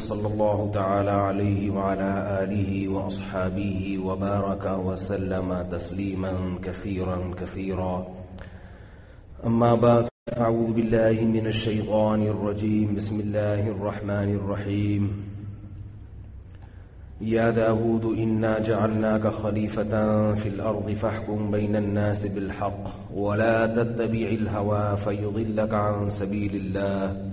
صلی اللہ تعالی علیہ وعلى آلہ واصحابہ وبارک وسلم تسلیما کثیرا کثیرا اما بعد فاعوذ باللہ من الشیطان الرجیم بسم اللہ الرحمن الرحیم یا داود انا جعلناک خلیفة فی الارض فاحکم بین الناس بالحق ولا تتبع الهوى فیضلک عن سبیل اللہ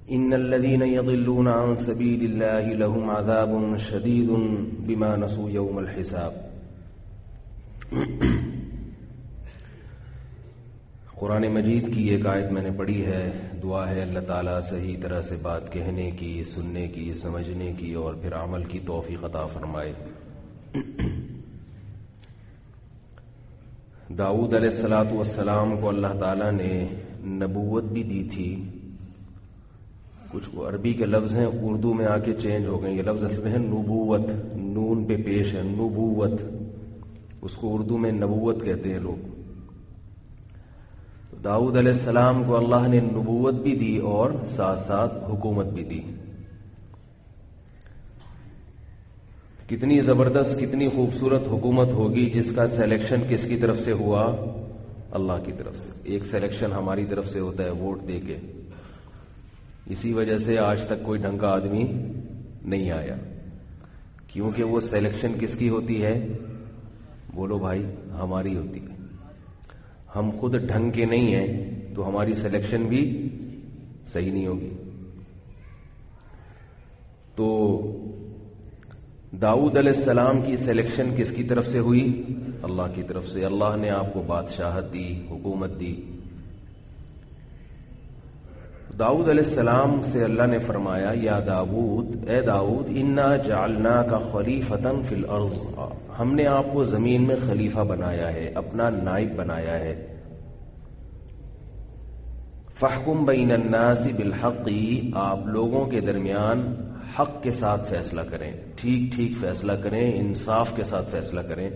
ان الذين يضلون عن سبيل الله لهم عذاب شديد بما نسوا يوم الحساب. قرآن مجید کی ایک آیت میں نے پڑھی ہے. دعا ہے اللہ تعالیٰ صحیح طرح سے بات کہنے کی، سننے کی، سمجھنے کی اور پھر عمل کی توفیق عطا فرمائے. داؤد علیہ السلام کو اللہ تعالیٰ نے نبوت بھی دی تھی. کچھ عربی کے لفظ ہیں اردو میں آ کے چینج ہو گئے. یہ لفظ اصل میں ہے نبوت، نون پہ پیش ہے نبوت، اس کو اردو میں نبوت کہتے ہیں لوگ. تو داؤد علیہ السلام کو اللہ نے نبوت بھی دی اور ساتھ ساتھ حکومت بھی دی. کتنی زبردست، کتنی خوبصورت حکومت ہوگی جس کا سلیکشن کس کی طرف سے ہوا؟ اللہ کی طرف سے. ایک سلیکشن ہماری طرف سے ہوتا ہے ووٹ دے کے. اسی وجہ سے آج تک کوئی ڈھنگ کا آدمی نہیں آیا، کیونکہ وہ سلیکشن کس کی ہوتی ہے؟ بولو بھائی، ہماری ہوتی ہے. ہم خود ڈھنگ کے نہیں ہیں تو ہماری سلیکشن بھی صحیح نہیں ہوگی. تو داؤد علیہ السلام کی سلیکشن کس کی طرف سے ہوئی؟ اللہ کی طرف سے. اللہ نے آپ کو بادشاہت دی، حکومت دی. داؤد علیہ السلام سے اللہ نے فرمایا یا داؤد، اے داؤد، انا جعلناک خلیفۃ فی الارض، ہم نے آپ کو زمین میں خلیفہ بنایا ہے، اپنا نائب بنایا ہے. فاحکم بین الناس بالحق، آپ لوگوں کے درمیان حق کے ساتھ فیصلہ کریں، ٹھیک ٹھیک فیصلہ کریں، انصاف کے ساتھ فیصلہ کریں.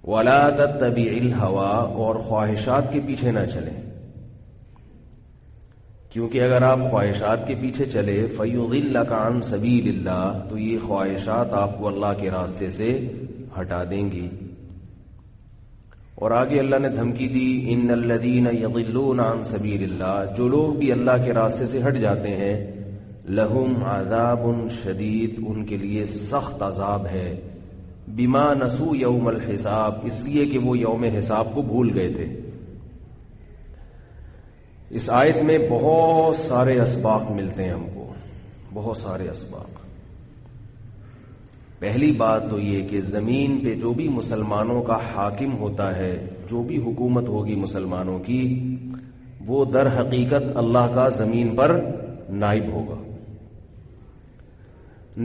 ولا تتبع الهوى، اور خواہشات کے پیچھے نہ چلیں، کیونکہ اگر آپ خواہشات کے پیچھے چلے فَيُضِلَّكَ عَن سَبِيلِ اللَّهِ، تو یہ خواہشات آپ کو اللہ کے راستے سے ہٹا دیں گی. اور آگے اللہ نے دھمکی دی، إِنَّ الَّذِينَ يَضِلُّونَ عَن سَبِيلِ اللَّهِ، جو لوگ بھی اللہ کے راستے سے ہٹ جاتے ہیں، لَهُمْ عَذَابٌ شَدِيدٌ، ان کے لیے سخت عذاب ہے. بِمَا نَسُوا يَوْمَ الْحِسَابِ، اس لیے کہ وہ یوم حساب کو بھول گئے تھے. اس آیت میں بہت سارے اسباق ملتے ہیں ہم کو، بہت سارے اسباق. پہلی بات تو یہ کہ زمین پہ جو بھی مسلمانوں کا حاکم ہوتا ہے، جو بھی حکومت ہوگی مسلمانوں کی، وہ در حقیقت اللہ کا زمین پر نائب ہوگا.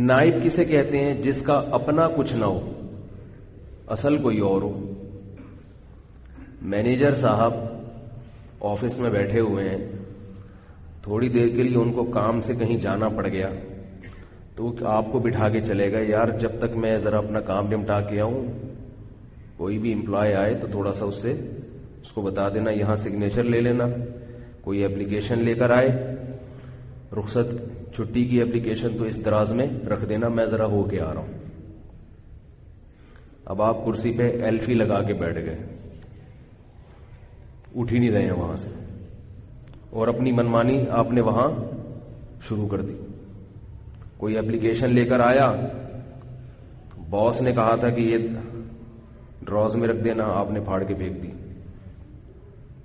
نائب کسے کہتے ہیں؟ جس کا اپنا کچھ نہ ہو، اصل کوئی اور ہو. مینیجر صاحب آفس میں بیٹھے ہوئے ہیں، تھوڑی دیر کے لیے ان کو کام سے کہیں جانا پڑ گیا تو آپ کو بٹھا کے چلے گئے، یار جب تک میں ذرا اپنا کام نمٹا کے آؤں، کوئی بھی امپلائی آئے تو تھوڑا سا اس کو بتا دینا، یہاں سگنیچر لے لینا. کوئی اپلیکیشن لے کر آئے، رخصت چھٹی کی اپلیکیشن، تو اس دراز میں رکھ دینا، میں ذرا ہو کے آ رہا ہوں. اب آپ کرسی پہ ایلفی لگا کے بیٹھ گئے، اٹھ ہی نہیں رہے ہیں وہاں سے، اور اپنی منمانی آپ نے وہاں شروع کر دی. کوئی اپلیکیشن لے کر آیا، باس نے کہا تھا کہ یہ ڈراز میں رکھ دینا، آپ نے پھاڑ کے پھینک دی.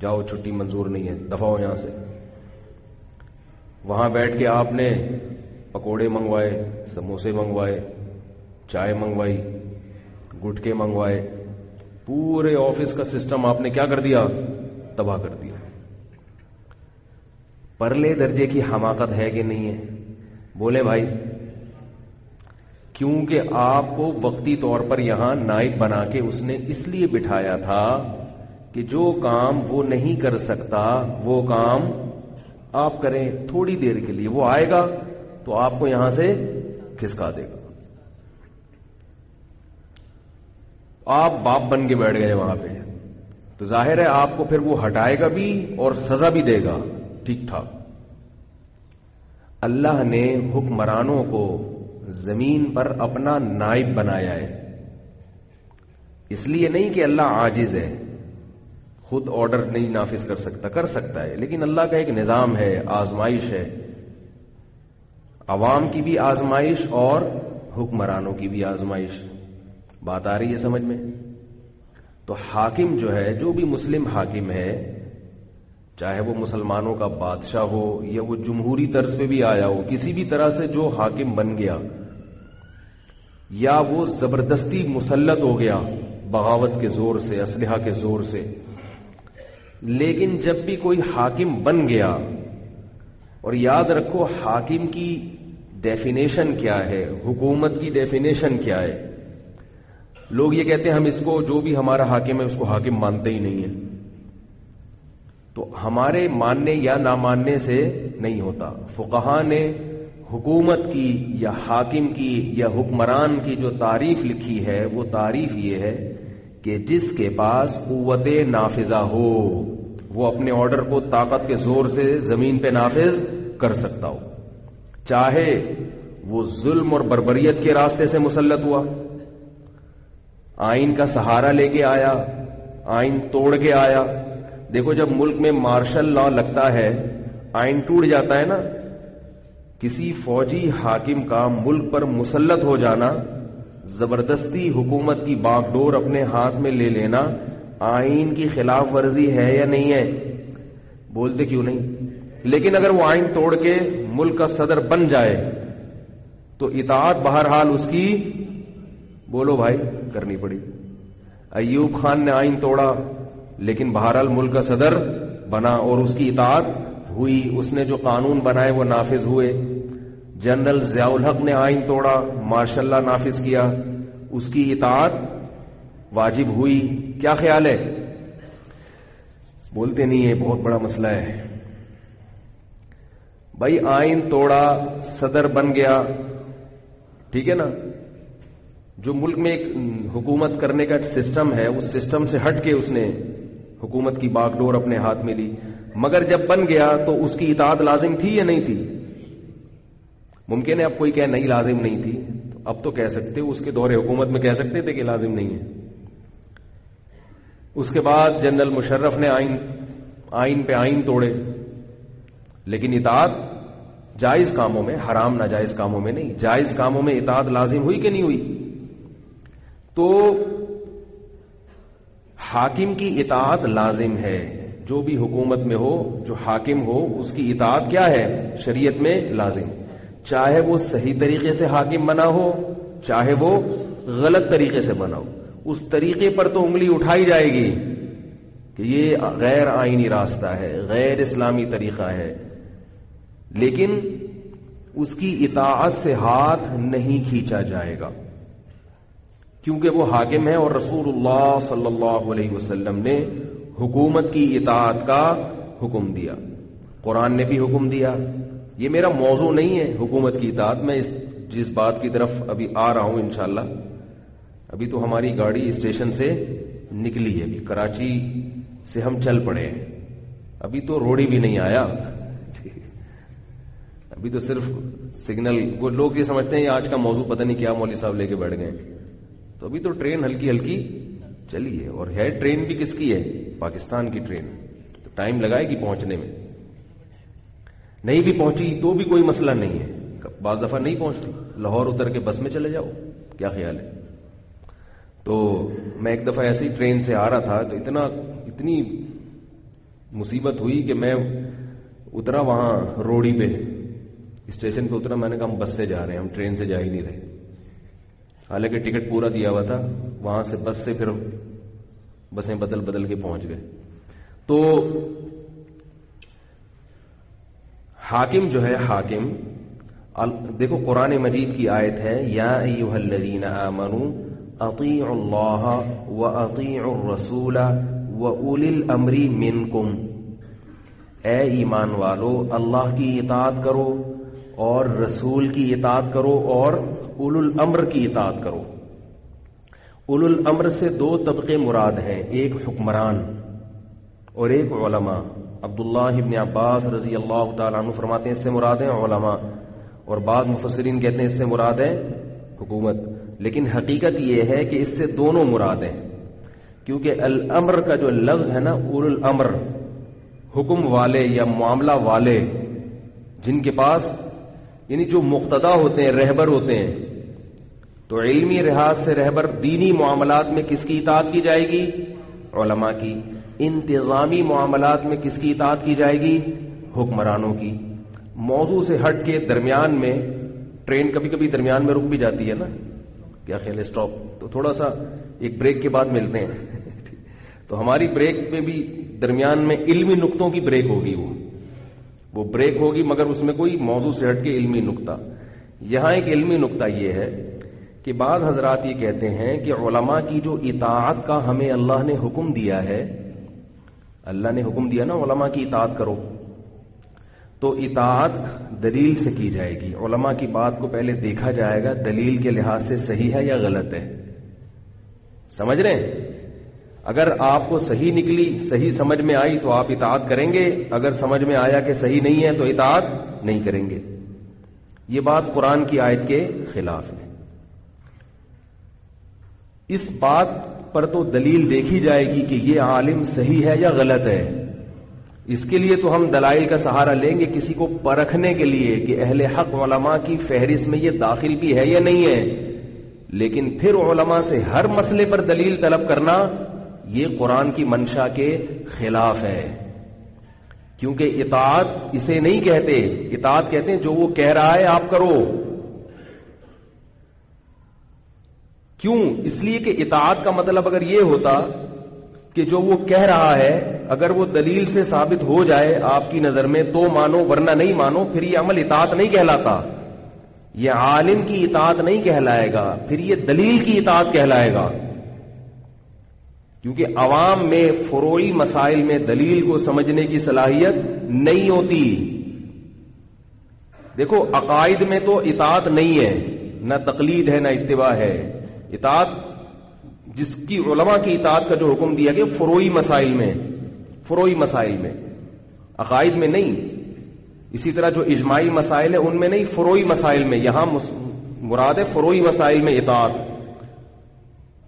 جاؤ، چھٹی منظور نہیں ہے، دفع ہو یہاں سے. وہاں بیٹھ کے آپ نے پکوڑے منگوائے، سموسے منگوائے، چائے منگوائی، گٹکے منگوائے، پورے آفس کا سسٹم آپ نے کیا کر دیا؟ تباہ کر دیا. پرلے درجے کی حماقت ہے کہ نہیں ہے؟ بولے بھائی. کیونکہ آپ کو وقتی طور پر یہاں نائب بنا کے اس نے اس لیے بٹھایا تھا کہ جو کام وہ نہیں کر سکتا وہ کام آپ کریں تھوڑی دیر کے لیے. وہ آئے گا تو آپ کو یہاں سے کھسکا دے گا. آپ باپ بن کے بیٹھ گئے وہاں پہ، تو ظاہر ہے آپ کو پھر وہ ہٹائے گا بھی اور سزا بھی دے گا ٹھیک ٹھاک. اللہ نے حکمرانوں کو زمین پر اپنا نائب بنایا ہے. اس لیے نہیں کہ اللہ عاجز ہے، خود آرڈر نہیں نافذ کر سکتا، کر سکتا ہے، لیکن اللہ کا ایک نظام ہے، آزمائش ہے، عوام کی بھی آزمائش اور حکمرانوں کی بھی آزمائش. بات آ رہی ہے سمجھ میں؟ تو حاکم جو ہے، جو بھی مسلم حاکم ہے، چاہے وہ مسلمانوں کا بادشاہ ہو یا وہ جمہوری طرز پہ بھی آیا ہو، کسی بھی طرح سے جو حاکم بن گیا یا وہ زبردستی مسلط ہو گیا بغاوت کے زور سے، اسلحہ کے زور سے، لیکن جب بھی کوئی حاکم بن گیا، اور یاد رکھو حاکم کی ڈیفینیشن کیا ہے، حکومت کی ڈیفینیشن کیا ہے. لوگ یہ کہتے ہیں ہم اس کو، جو بھی ہمارا حاکم ہے اس کو حاکم مانتے ہی نہیں ہیں. تو ہمارے ماننے یا نہ ماننے سے نہیں ہوتا. فقہا نے حکومت کی یا حاکم کی یا حکمران کی جو تعریف لکھی ہے، وہ تعریف یہ ہے کہ جس کے پاس قوت نافذہ ہو، وہ اپنے آرڈر کو طاقت کے زور سے زمین پہ نافذ کر سکتا ہو، چاہے وہ ظلم اور بربریت کے راستے سے مسلط ہوا، آئین کا سہارا لے کے آیا، آئین توڑ کے آیا. دیکھو جب ملک میں مارشل لا لگتا ہے، آئین ٹوٹ جاتا ہے نا. کسی فوجی حاکم کا ملک پر مسلط ہو جانا، زبردستی حکومت کی باغ ڈور اپنے ہاتھ میں لے لینا، آئین کی خلاف ورزی ہے یا نہیں ہے؟ بولتے کیوں نہیں؟ لیکن اگر وہ آئین توڑ کے ملک کا صدر بن جائے تو اطاعت بہرحال اس کی، بولو بھائی، کرنی پڑی. ایوب خان نے آئین توڑا لیکن بہرحال ملک کا صدر بنا اور اس کی اطاعت ہوئی، اس نے جو قانون بنائے وہ نافذ ہوئے. جنرل ضیاء الحق نے آئین توڑا، مارشل لا نافذ کیا، اس کی اطاعت واجب ہوئی. کیا خیال ہے؟ بولتے نہیں ہے، بہت بڑا مسئلہ ہے بھائی. آئین توڑا، صدر بن گیا، ٹھیک ہے نا. جو ملک میں ایک حکومت کرنے کا سسٹم ہے، اس سسٹم سے ہٹ کے اس نے حکومت کی باغ ڈور اپنے ہاتھ میں لی. مگر جب بن گیا تو اس کی اطاعت لازم تھی یا نہیں تھی؟ ممکن ہے اب کوئی کہے نہیں لازم نہیں تھی، تو اب تو کہہ سکتے، اس کے دور حکومت میں کہہ سکتے تھے کہ لازم نہیں ہے. اس کے بعد جنرل مشرف نے آئین پہ آئین توڑے، لیکن اطاعت جائز کاموں میں، حرام ناجائز کاموں میں نہیں، جائز کاموں میں اطاعت لازم ہوئی کہ نہیں ہوئی؟ تو حاکم کی اطاعت لازم ہے. جو بھی حکومت میں ہو، جو حاکم ہو، اس کی اطاعت کیا ہے؟ شریعت میں لازم. چاہے وہ صحیح طریقے سے حاکم بنا ہو، چاہے وہ غلط طریقے سے بنا ہو، اس طریقے پر تو انگلی اٹھائی جائے گی کہ یہ غیر آئینی راستہ ہے، غیر اسلامی طریقہ ہے، لیکن اس کی اطاعت سے ہاتھ نہیں کھینچا جائے گا، کیونکہ وہ حاکم ہے. اور رسول اللہ صلی اللہ علیہ وسلم نے حکومت کی اطاعت کا حکم دیا، قرآن نے بھی حکم دیا. یہ میرا موضوع نہیں ہے حکومت کی اطاعت، میں جس بات کی طرف ابھی آ رہا ہوں انشاءاللہ. ابھی تو ہماری گاڑی اسٹیشن سے نکلی ہے، ابھی کراچی سے ہم چل پڑے ہیں، ابھی تو روڈ ہی بھی نہیں آیا، ابھی تو صرف سگنل. وہ لوگ یہ سمجھتے ہیں آج کا موضوع پتہ نہیں کیا مولوی صاحب لے کے بیٹھ گئے. تو ابھی تو ٹرین ہلکی ہلکی چلی ہے، اور ہے ٹرین بھی کس کی ہے؟ پاکستان کی ٹرین. تو ٹائم لگائے گی پہنچنے میں. نہیں بھی پہنچی تو بھی کوئی مسئلہ نہیں ہے، بعض دفعہ نہیں پہنچتی، لاہور اتر کے بس میں چلے جاؤ. کیا خیال ہے؟ تو میں ایک دفعہ ایسی ٹرین سے آ رہا تھا تو اتنی مصیبت ہوئی کہ میں اترا وہاں روڑی پہ، اسٹیشن پہ اترا. میں نے کہا ہم بس سے جا رہے ہیں، ہم ٹرین سے جا ہی نہیں رہے. حالانکہ ٹکٹ پورا دیا ہوا تھا. وہاں سے بس سے پھر بسیں بدل بدل کے پہنچ گئے. تو حاکم جو ہے، حاکم دیکھو قرآن مجید کی آیت ہے، یا ایھا الذین آمنوا اطیعوا اللہ واطیعوا الرسول واولی الامر منکم. اے ایمان والو، اللہ کی اطاعت کرو اور رسول کی اطاعت کرو اور اولو الامر کی اطاعت کرو. اولو الامر سے دو طبقے مراد ہیں، ایک حکمران اور ایک علماء. عبداللہ ابن عباس رضی اللہ تعالیٰ عنہ فرماتے ہیں اس سے مراد ہیں علماء، اور بعض مفسرین کہتے ہیں اس سے مراد ہے حکومت، لیکن حقیقت یہ ہے کہ اس سے دونوں مراد ہیں، کیونکہ الامر کا جو لفظ ہے نا، اول الامر، حکم والے یا معاملہ والے، جن کے پاس یعنی جو مقتدا ہوتے ہیں، رہبر ہوتے ہیں، تو علمی لحاظ سے رہبر دینی معاملات میں کس کی اطاعت کی جائے گی؟ علماء کی۔ انتظامی معاملات میں کس کی اطاعت کی جائے گی؟ حکمرانوں کی۔ موضوع سے ہٹ کے درمیان میں ٹرین کبھی کبھی درمیان میں رک بھی جاتی ہے نا، کیا خیال ہے؟ اسٹاپ، تو تھوڑا سا ایک بریک کے بعد ملتے ہیں تو ہماری بریک میں بھی درمیان میں علمی نقطوں کی بریک ہوگی، وہ بریک ہوگی، مگر اس میں کوئی موضوع سے ہٹ کے علمی نقطہ۔ یہاں ایک علمی نقطہ یہ ہے کہ بعض حضرات یہ کہتے ہیں کہ علماء کی جو اطاعت کا ہمیں اللہ نے حکم دیا ہے، اللہ نے حکم دیا نا علماء کی اطاعت کرو، تو اطاعت دلیل سے کی جائے گی۔ علماء کی بات کو پہلے دیکھا جائے گا دلیل کے لحاظ سے صحیح ہے یا غلط ہے، سمجھ رہے ہیں؟ اگر آپ کو صحیح نکلی، صحیح سمجھ میں آئی تو آپ اطاعت کریں گے، اگر سمجھ میں آیا کہ صحیح نہیں ہے تو اطاعت نہیں کریں گے۔ یہ بات قرآن کی آیت کے خلاف ہے۔ اس بات پر تو دلیل دیکھی جائے گی کہ یہ عالم صحیح ہے یا غلط ہے، اس کے لیے تو ہم دلائل کا سہارا لیں گے کسی کو پرکھنے کے لیے کہ اہل حق علماء کی فہرست میں یہ داخل بھی ہے یا نہیں ہے، لیکن پھر علماء سے ہر مسئلے پر دلیل طلب کرنا یہ قرآن کی منشا کے خلاف ہے، کیونکہ اطاعت اسے نہیں کہتے، اطاعت کہتے ہیں جو وہ کہہ رہا ہے آپ کرو۔ کیوں؟ اس لیے کہ اطاعت کا مطلب اگر یہ ہوتا کہ جو وہ کہہ رہا ہے اگر وہ دلیل سے ثابت ہو جائے آپ کی نظر میں تو مانو، ورنہ نہیں مانو، پھر یہ عمل اطاعت نہیں کہلاتا، یہ عالم کی اطاعت نہیں کہلائے گا، پھر یہ دلیل کی اطاعت کہلائے گا، کیونکہ عوام میں فروعی مسائل میں دلیل کو سمجھنے کی صلاحیت نہیں ہوتی۔ دیکھو عقائد میں تو اطاعت نہیں ہے، نہ تقلید ہے نہ اتباع ہے، اطاعت جس کی علماء کی اطاعت کا جو حکم دیا گیا فروعی مسائل میں، عقائد میں نہیں۔ اسی طرح جو اجماعی مسائل ہیں ان میں نہیں، فروعی مسائل میں، یہاں مراد ہے فروعی مسائل میں اطاعت۔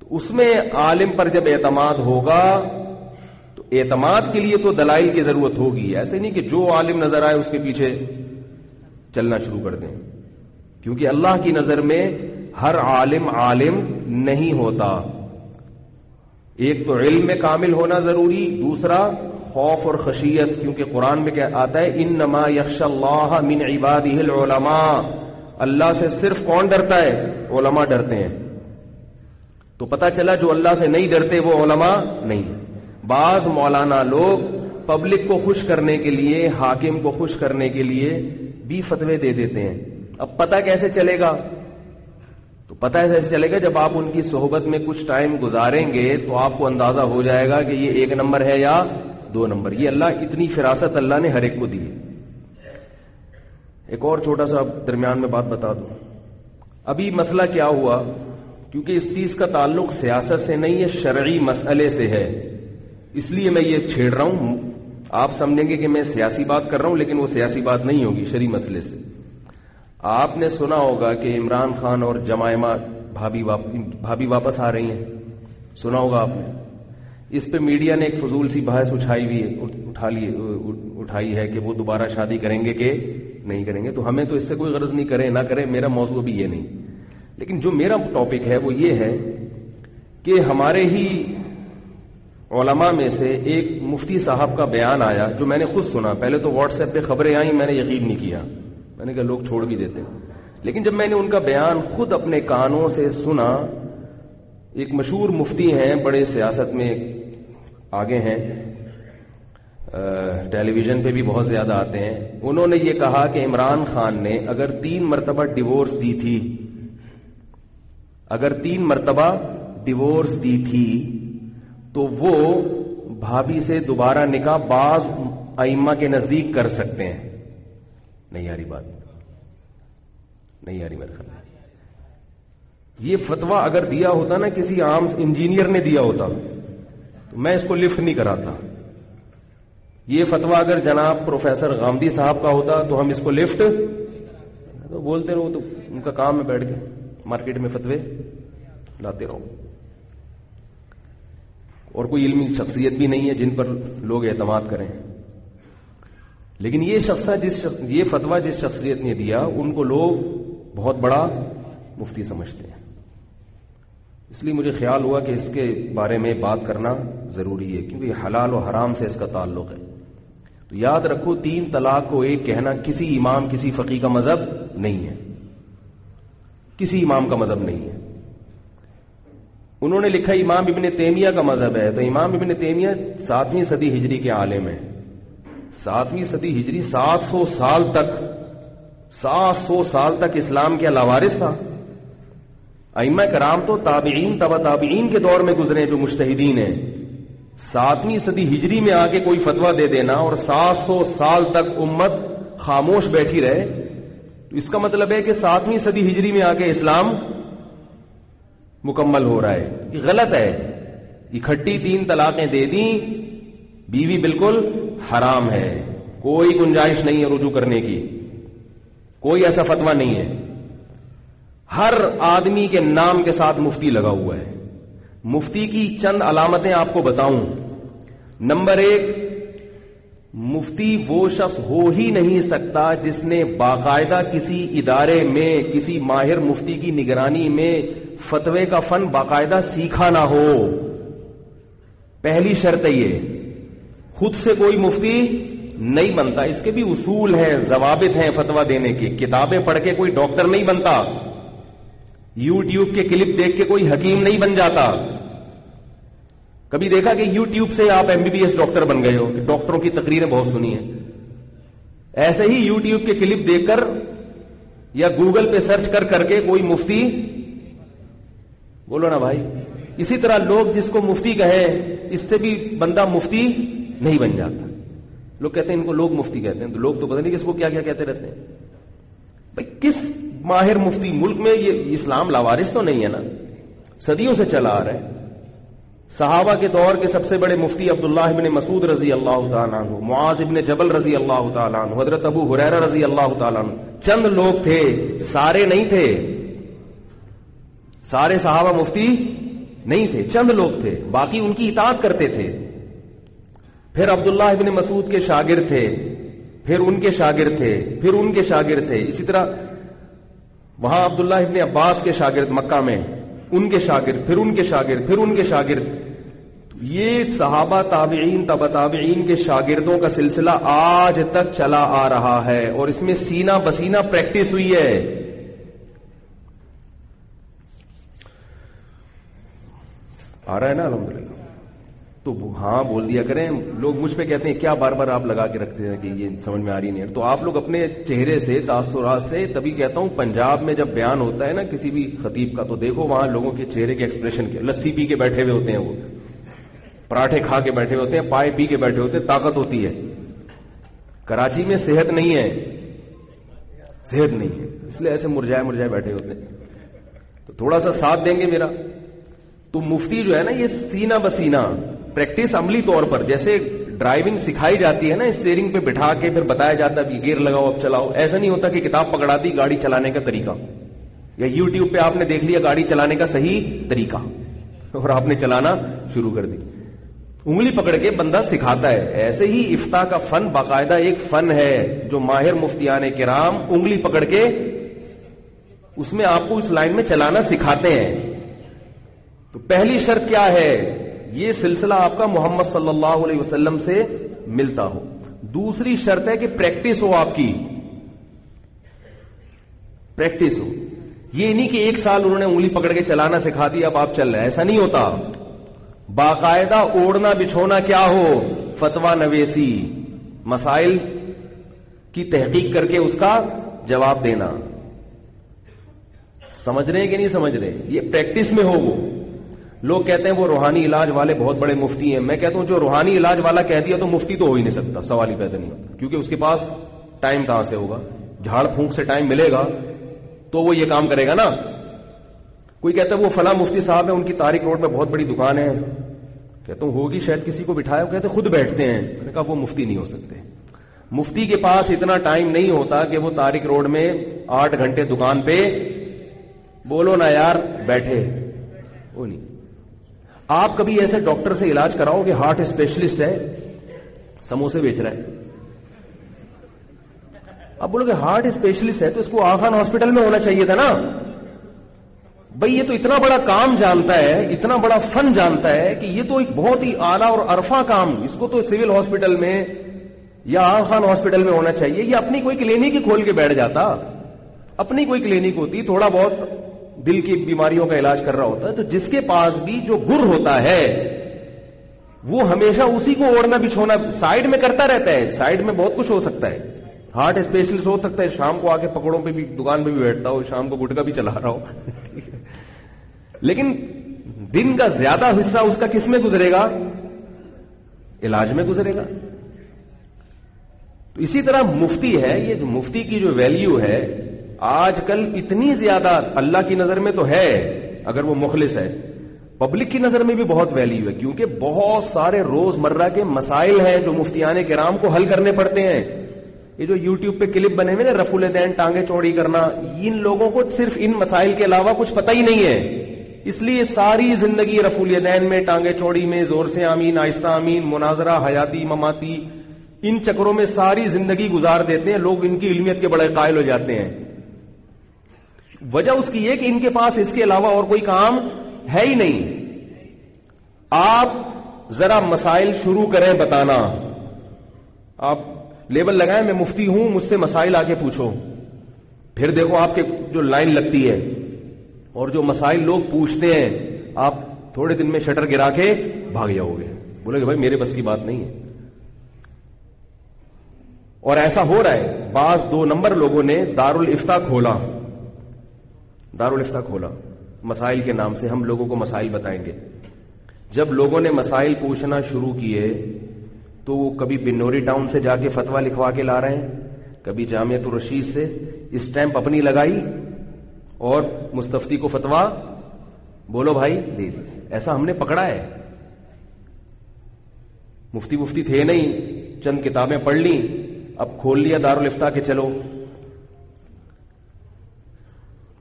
تو اس میں عالم پر جب اعتماد ہوگا تو اعتماد کے لیے تو دلائل کی ضرورت ہوگی، ایسے نہیں کہ جو عالم نظر آئے اس کے پیچھے چلنا شروع کر دیں، کیونکہ اللہ کی نظر میں ہر عالم نہیں ہوتا۔ ایک تو علم میں کامل ہونا ضروری، دوسرا خوف اور خشیت، کیونکہ قرآن میں کیا آتا ہے انما یخشى اللہ من عبادہ العلماء، اللہ سے صرف کون ڈرتا ہے؟ علماء ڈرتے ہیں۔ تو پتہ چلا جو اللہ سے نہیں ڈرتے وہ علماء نہیں۔ بعض مولانا لوگ پبلک کو خوش کرنے کے لیے، حاکم کو خوش کرنے کے لیے بھی فتوے دے دیتے ہیں۔ اب پتہ کیسے چلے گا؟ تو پتہ ایسے چلے گا جب آپ ان کی صحبت میں کچھ ٹائم گزاریں گے تو آپ کو اندازہ ہو جائے گا کہ یہ 1 نمبر ہے یا 2 نمبر۔ یہ اللہ اتنی فراست اللہ نے ہر ایک کو دی ہے۔ ایک اور چھوٹا سا درمیان میں بات بتا دوں، ابھی مسئلہ کیا ہوا، کیونکہ اس چیز کا تعلق سیاست سے نہیں ہے، شرعی مسئلے سے ہے، اس لیے میں یہ چھیڑ رہا ہوں۔ آپ سمجھیں گے کہ میں سیاسی بات کر رہا ہوں، لیکن وہ سیاسی بات نہیں ہوگی، شرعی مسئلے سے۔ آپ نے سنا ہوگا کہ عمران خان اور جمائمہ بھابی واپس آ رہی ہیں، سنا ہوگا آپ نے۔ اس پہ میڈیا نے ایک فضول سی بحث اٹھائی ہے کہ وہ دوبارہ شادی کریں گے کہ نہیں کریں گے۔ تو ہمیں تو اس سے کوئی غرض نہیں، کرے نہ کرے، میرا موضوع بھی یہ نہیں، لیکن جو میرا ٹاپک ہے وہ یہ ہے کہ ہمارے ہی علماء میں سے ایک مفتی صاحب کا بیان آیا جو میں نے خود سنا۔ پہلے تو واٹس ایپ پہ خبریں آئیں، میں نے یقین نہیں کیا، میں نے کہا لوگ چھوڑ بھی دیتے، لیکن جب میں نے ان کا بیان خود اپنے کانوں سے سنا، ایک مشہور مفتی ہیں، بڑے سیاست میں آگے ہیں، ٹیلی ویژن پہ بھی بہت زیادہ آتے ہیں، انہوں نے یہ کہا کہ عمران خان نے اگر 3 مرتبہ ڈیورس دی تھی، اگر 3 مرتبہ ڈیورس دی تھی تو وہ بھابھی سے دوبارہ نکاح بعض ائمہ کے نزدیک کر سکتے ہیں۔ نہیں آ رہی بات، نہیں آ رہی میرے خیال۔ یہ فتویٰ اگر دیا ہوتا نا کسی عام انجینئر نے دیا ہوتا تو میں اس کو لفٹ نہیں کراتا، یہ فتویٰ اگر جناب پروفیسر غامدی صاحب کا ہوتا تو ہم اس کو لفٹ تو بولتے رہو، تو ان کا کام ہے بیٹھ کے مارکیٹ میں فتوے لاتے رہو، اور کوئی علمی شخصیت بھی نہیں ہے جن پر لوگ اعتماد کریں. لیکن یہ شخص یہ فتویٰ جس شخصیت نے دیا ان کو لوگ بہت بڑا مفتی سمجھتے ہیں. اس لیے مجھے خیال ہوا کہ اس کے بارے میں بات کرنا ضروری ہے، کیونکہ یہ حلال و حرام سے اس کا تعلق ہے. تو یاد رکھو 3 طلاق کو ایک کہنا کسی امام کسی فقیہ کا مذہب نہیں ہے، کسی امام کا مذہب نہیں ہے. انہوں نے لکھا امام ابن تیمیہ کا مذہب ہے، تو امام ابن تیمیہ 7ویں صدی ہجری کے عالم ہیں. 7ویں صدی ہجری 700 سال تک اسلام کے لاوارث تھا. ائمہ کرام تو تابعین تبع تابعین کے دور میں گزرے جو مجتہدین ہیں. 7ویں صدی ہجری میں آ کے کوئی فتویٰ دے دینا اور 700 سال تک امت خاموش بیٹھی رہے، تو اس کا مطلب ہے کہ 7ویں صدی ہجری میں آ کے اسلام مکمل ہو رہا ہے. یہ غلط ہے. اکٹھی 3 طلاقیں دے دیں، بیوی بالکل حرام ہے، کوئی گنجائش نہیں ہے رجوع کرنے کی، کوئی ایسا فتویٰ نہیں ہے. ہر آدمی کے نام کے ساتھ مفتی لگا ہوا ہے. مفتی کی چند علامتیں آپ کو بتاؤں. نمبر 1، مفتی وہ شخص ہو ہی نہیں سکتا جس نے باقاعدہ کسی ادارے میں کسی ماہر مفتی کی نگرانی میں فتوے کا فن باقاعدہ سیکھا نہ ہو. پہلی شرط ہے یہ. خود سے کوئی مفتی نہیں بنتا، اس کے بھی اصول ہیں، ضوابط ہیں فتویٰ دینے کے. کتابیں پڑھ کے کوئی ڈاکٹر نہیں بنتا، یوٹیوب کے کلپ دیکھ کے کوئی حکیم نہیں بن جاتا. کبھی دیکھا کہ یوٹیوب سے آپ MBBS ڈاکٹر بن گئے ہو، کہ ڈاکٹروں کی تقریریں بہت سنی ہیں؟ ایسے ہی یوٹیوب کے کلپ دیکھ کر یا گوگل پہ سرچ کر کے کوئی مفتی، بولو نا بھائی. اسی طرح لوگ جس کو مفتی کہیں اس سے بھی بندہ مفتی نہیں بن جاتا. لوگ کہتے ہیں ان کو لوگ مفتی کہتے ہیں، تو لوگ تو پتہ نہیں کس کو کیا کیا کہتے رہتے ہیں. بھائی کس ماہر مفتی؟ ملک میں یہ اسلام لاوارث تو نہیں ہے نا، صدیوں سے چلا آ رہا ہے. صحابہ کے دور کے سب سے بڑے مفتی عبداللہ ابن مسعود رضی اللہ تعالیٰ عنہ، معاذ ابن جبل رضی اللہ تعالیٰ عنہ، حضرت ابو ہریرہ رضی اللہ تعالیٰ عنہ. چند لوگ تھے، سارے نہیں تھے. سارے صحابہ مفتی نہیں تھے، چند لوگ تھے، باقی ان کی اطاعت کرتے تھے. پھر عبداللہ ابن مسعود کے شاگرد تھے، پھر ان کے شاگرد تھے، پھر ان کے شاگرد تھے. اسی طرح وہاں عبداللہ ابن عباس کے شاگرد مکہ میں، ان کے شاگرد، پھر ان کے شاگرد، پھر ان کے شاگرد. یہ صحابہ تابعین تبع تابعین کے شاگردوں کا سلسلہ آج تک چلا آ رہا ہے، اور اس میں سینہ بسینہ پریکٹس ہوئی ہے. آ رہا ہے نا الحمدللہ. تو ہاں بول دیا کریں. لوگ مجھ پہ کہتے ہیں کیا بار بار آپ لگا کے رکھتے ہیں کہ یہ سمجھ میں آ رہی نہیں ہے. تو آپ لوگ اپنے چہرے سے تاثرات سے، تبھی کہتا ہوں پنجاب میں جب بیان ہوتا ہے نا کسی بھی خطیب کا، تو دیکھو وہاں لوگوں کے چہرے کے ایکسپریشن کے. لسی پی کے بیٹھے ہوئے ہوتے ہیں، وہ پراٹھے کھا کے بیٹھے ہوتے ہیں، پائے پی کے بیٹھے ہوتے ہیں، طاقت ہوتی ہے. کراچی میں صحت نہیں ہے، صحت نہیں ہے، اس لیے ایسے مرجائے بیٹھے ہوتے ہیں. تو تھوڑا سا ساتھ دیں گے میرا. تو مفتی جو ہے نا یہ سینہ بسینہ پریکٹس عملی طور پر، جیسے ڈرائیونگ سکھائی جاتی ہے نا، اسٹیئرنگ پہ بٹھا کے پھر بتایا جاتا ہے گیئر لگاؤ اب چلاؤ. ایسا نہیں ہوتا کہ کتاب پکڑا دی گاڑی چلانے کا طریقہ، یا یوٹیوب پہ آپ نے دیکھ لیا گاڑی چلانے کا صحیح طریقہ اور آپ نے چلانا شروع کر دی. انگلی پکڑ کے بندہ سکھاتا ہے. ایسے ہی افتاء کا فن باقاعدہ ایک فن ہے جو ماہر مفتیان کرام انگلی پکڑ کے اس میں آپ کو اس لائن میں چلانا سکھاتے ہیں. تو پہلی شرط کیا ہے؟ یہ سلسلہ آپ کا محمد صلی اللہ علیہ وسلم سے ملتا ہو. دوسری شرط ہے کہ پریکٹس ہو، آپ کی پریکٹس ہو. یہ نہیں کہ 1 سال انہوں نے انگلی پکڑ کے چلانا سکھا دیا اب آپ چل رہے ہیں، ایسا نہیں ہوتا. باقاعدہ اوڑھنا بچھونا کیا ہو، فتویٰ نویسی، مسائل کی تحقیق کر کے اس کا جواب دینا. سمجھ رہے ہیں کہ نہیں سمجھ رہے؟ یہ پریکٹس میں ہو. وہ لوگ کہتے ہیں وہ روحانی علاج والے بہت بڑے مفتی ہیں. میں کہتا ہوں جو روحانی علاج والا کہہ دیا تو مفتی تو ہو ہی نہیں سکتا، سوال ہی پیدا نہیں ہوتا. کیونکہ اس کے پاس ٹائم کہاں سے ہوگا؟ جھاڑ پھونک سے ٹائم ملے گا تو وہ یہ کام کرے گا نا. کوئی کہتا ہے وہ فلاں مفتی صاحب ہے، ان کی طارق روڈ پہ بہت بڑی دکان ہے، کہتا ہوں ہوگی شاید کسی کو بٹھایا, کہتے خود بیٹھتے ہیں. میں نے کہا وہ مفتی نہیں ہو سکتے. مفتی کے پاس اتنا ٹائم نہیں ہوتا کہ وہ طارق روڈ میں 8 گھنٹے دکان پہ بولو نا یار بیٹھے, وہ نہیں. آپ کبھی ایسے ڈاکٹر سے علاج کراؤ کہ ہارٹ اسپیشلسٹ ہے, سموسے بیچ رہا ہے. اب بولو کہ ہارٹ اسپیشلسٹ ہے تو اس کو آغا خان ہاسپٹل میں ہونا چاہیے تھا نا بھائی. یہ تو اتنا بڑا کام جانتا ہے, اتنا بڑا فن جانتا ہے کہ یہ تو ایک بہت ہی اعلیٰ اور عرفہ کام, اس کو تو سول ہاسپٹل میں یا آغا خان ہاسپٹل میں ہونا چاہیے. یہ اپنی کوئی کلینک ہی کھول کے بیٹھ جاتا, اپنی کوئی کلینک ہوتی, تھوڑا بہت دل کی بیماریوں کا علاج کر رہا ہوتا ہے. تو جس کے پاس بھی جو گر ہوتا ہے وہ ہمیشہ اسی کو اوڑھنا بچھونا سائڈ میں کرتا رہتا ہے. سائڈ میں بہت کچھ ہو سکتا ہے. ہارٹ اسپیشلسٹ ہو سکتا ہے شام کو آ کے پکڑوں پہ بھی دکان پہ بھی بیٹھتا ہو, شام کو گٹکا بھی چلا رہا ہو لیکن دن کا زیادہ حصہ اس کا کس میں گزرے گا؟ علاج میں گزرے گا. تو اسی طرح مفتی ہے, یہ جو مفتی کی جو ویلیو ہے آج کل اتنی زیادہ اللہ کی نظر میں تو ہے اگر وہ مخلص ہے, پبلک کی نظر میں بھی بہت ویلیو ہے, کیونکہ بہت سارے روز مرہ کے مسائل ہیں جو مفتیان کرام کو حل کرنے پڑتے ہیں. یہ جو یوٹیوب پہ کلپ بنے ہوئے نا رفع الیدین ٹانگیں چوڑی کرنا, ان لوگوں کو صرف ان مسائل کے علاوہ کچھ پتہ ہی نہیں ہے, اس لیے ساری زندگی رفع الیدین میں, ٹانگیں چوڑی میں, زور سے آمین آہستہ آمین, مناظرہ, حیاتی مماتی, ان چکروں میں ساری زندگی گزار دیتے ہیں. لوگ ان کی علمیت کے بڑے قائل ہو جاتے ہیں. وجہ اس کی یہ کہ ان کے پاس اس کے علاوہ اور کوئی کام ہے ہی نہیں. آپ ذرا مسائل شروع کریں بتانا, آپ لیبل لگائیں میں مفتی ہوں, مجھ سے مسائل آ کے پوچھو, پھر دیکھو آپ کے جو لائن لگتی ہے اور جو مسائل لوگ پوچھتے ہیں آپ تھوڑے دن میں شٹر گرا کے بھاگ جاؤ گے, بولے کہ بھائی میرے بس کی بات نہیں ہے. اور ایسا ہو رہا ہے, بعض 2 نمبر لوگوں نے دارالفتاء کھولا مسائل کے نام سے. ہم لوگوں کو مسائل بتائیں گے. جب لوگوں نے مسائل پوچھنا شروع کیے تو وہ کبھی بنوری ٹاؤن سے جا کے فتویٰ لکھوا کے لا رہے ہیں, کبھی جامعۃ الرشید سے اسٹیمپ اپنی لگائی اور مستفتی کو فتویٰ بولو بھائی دے دی. ایسا ہم نے پکڑا ہے. مفتی تھے نہیں, چند کتابیں پڑھ لی, اب کھول لیا دارالفتاء کے چلو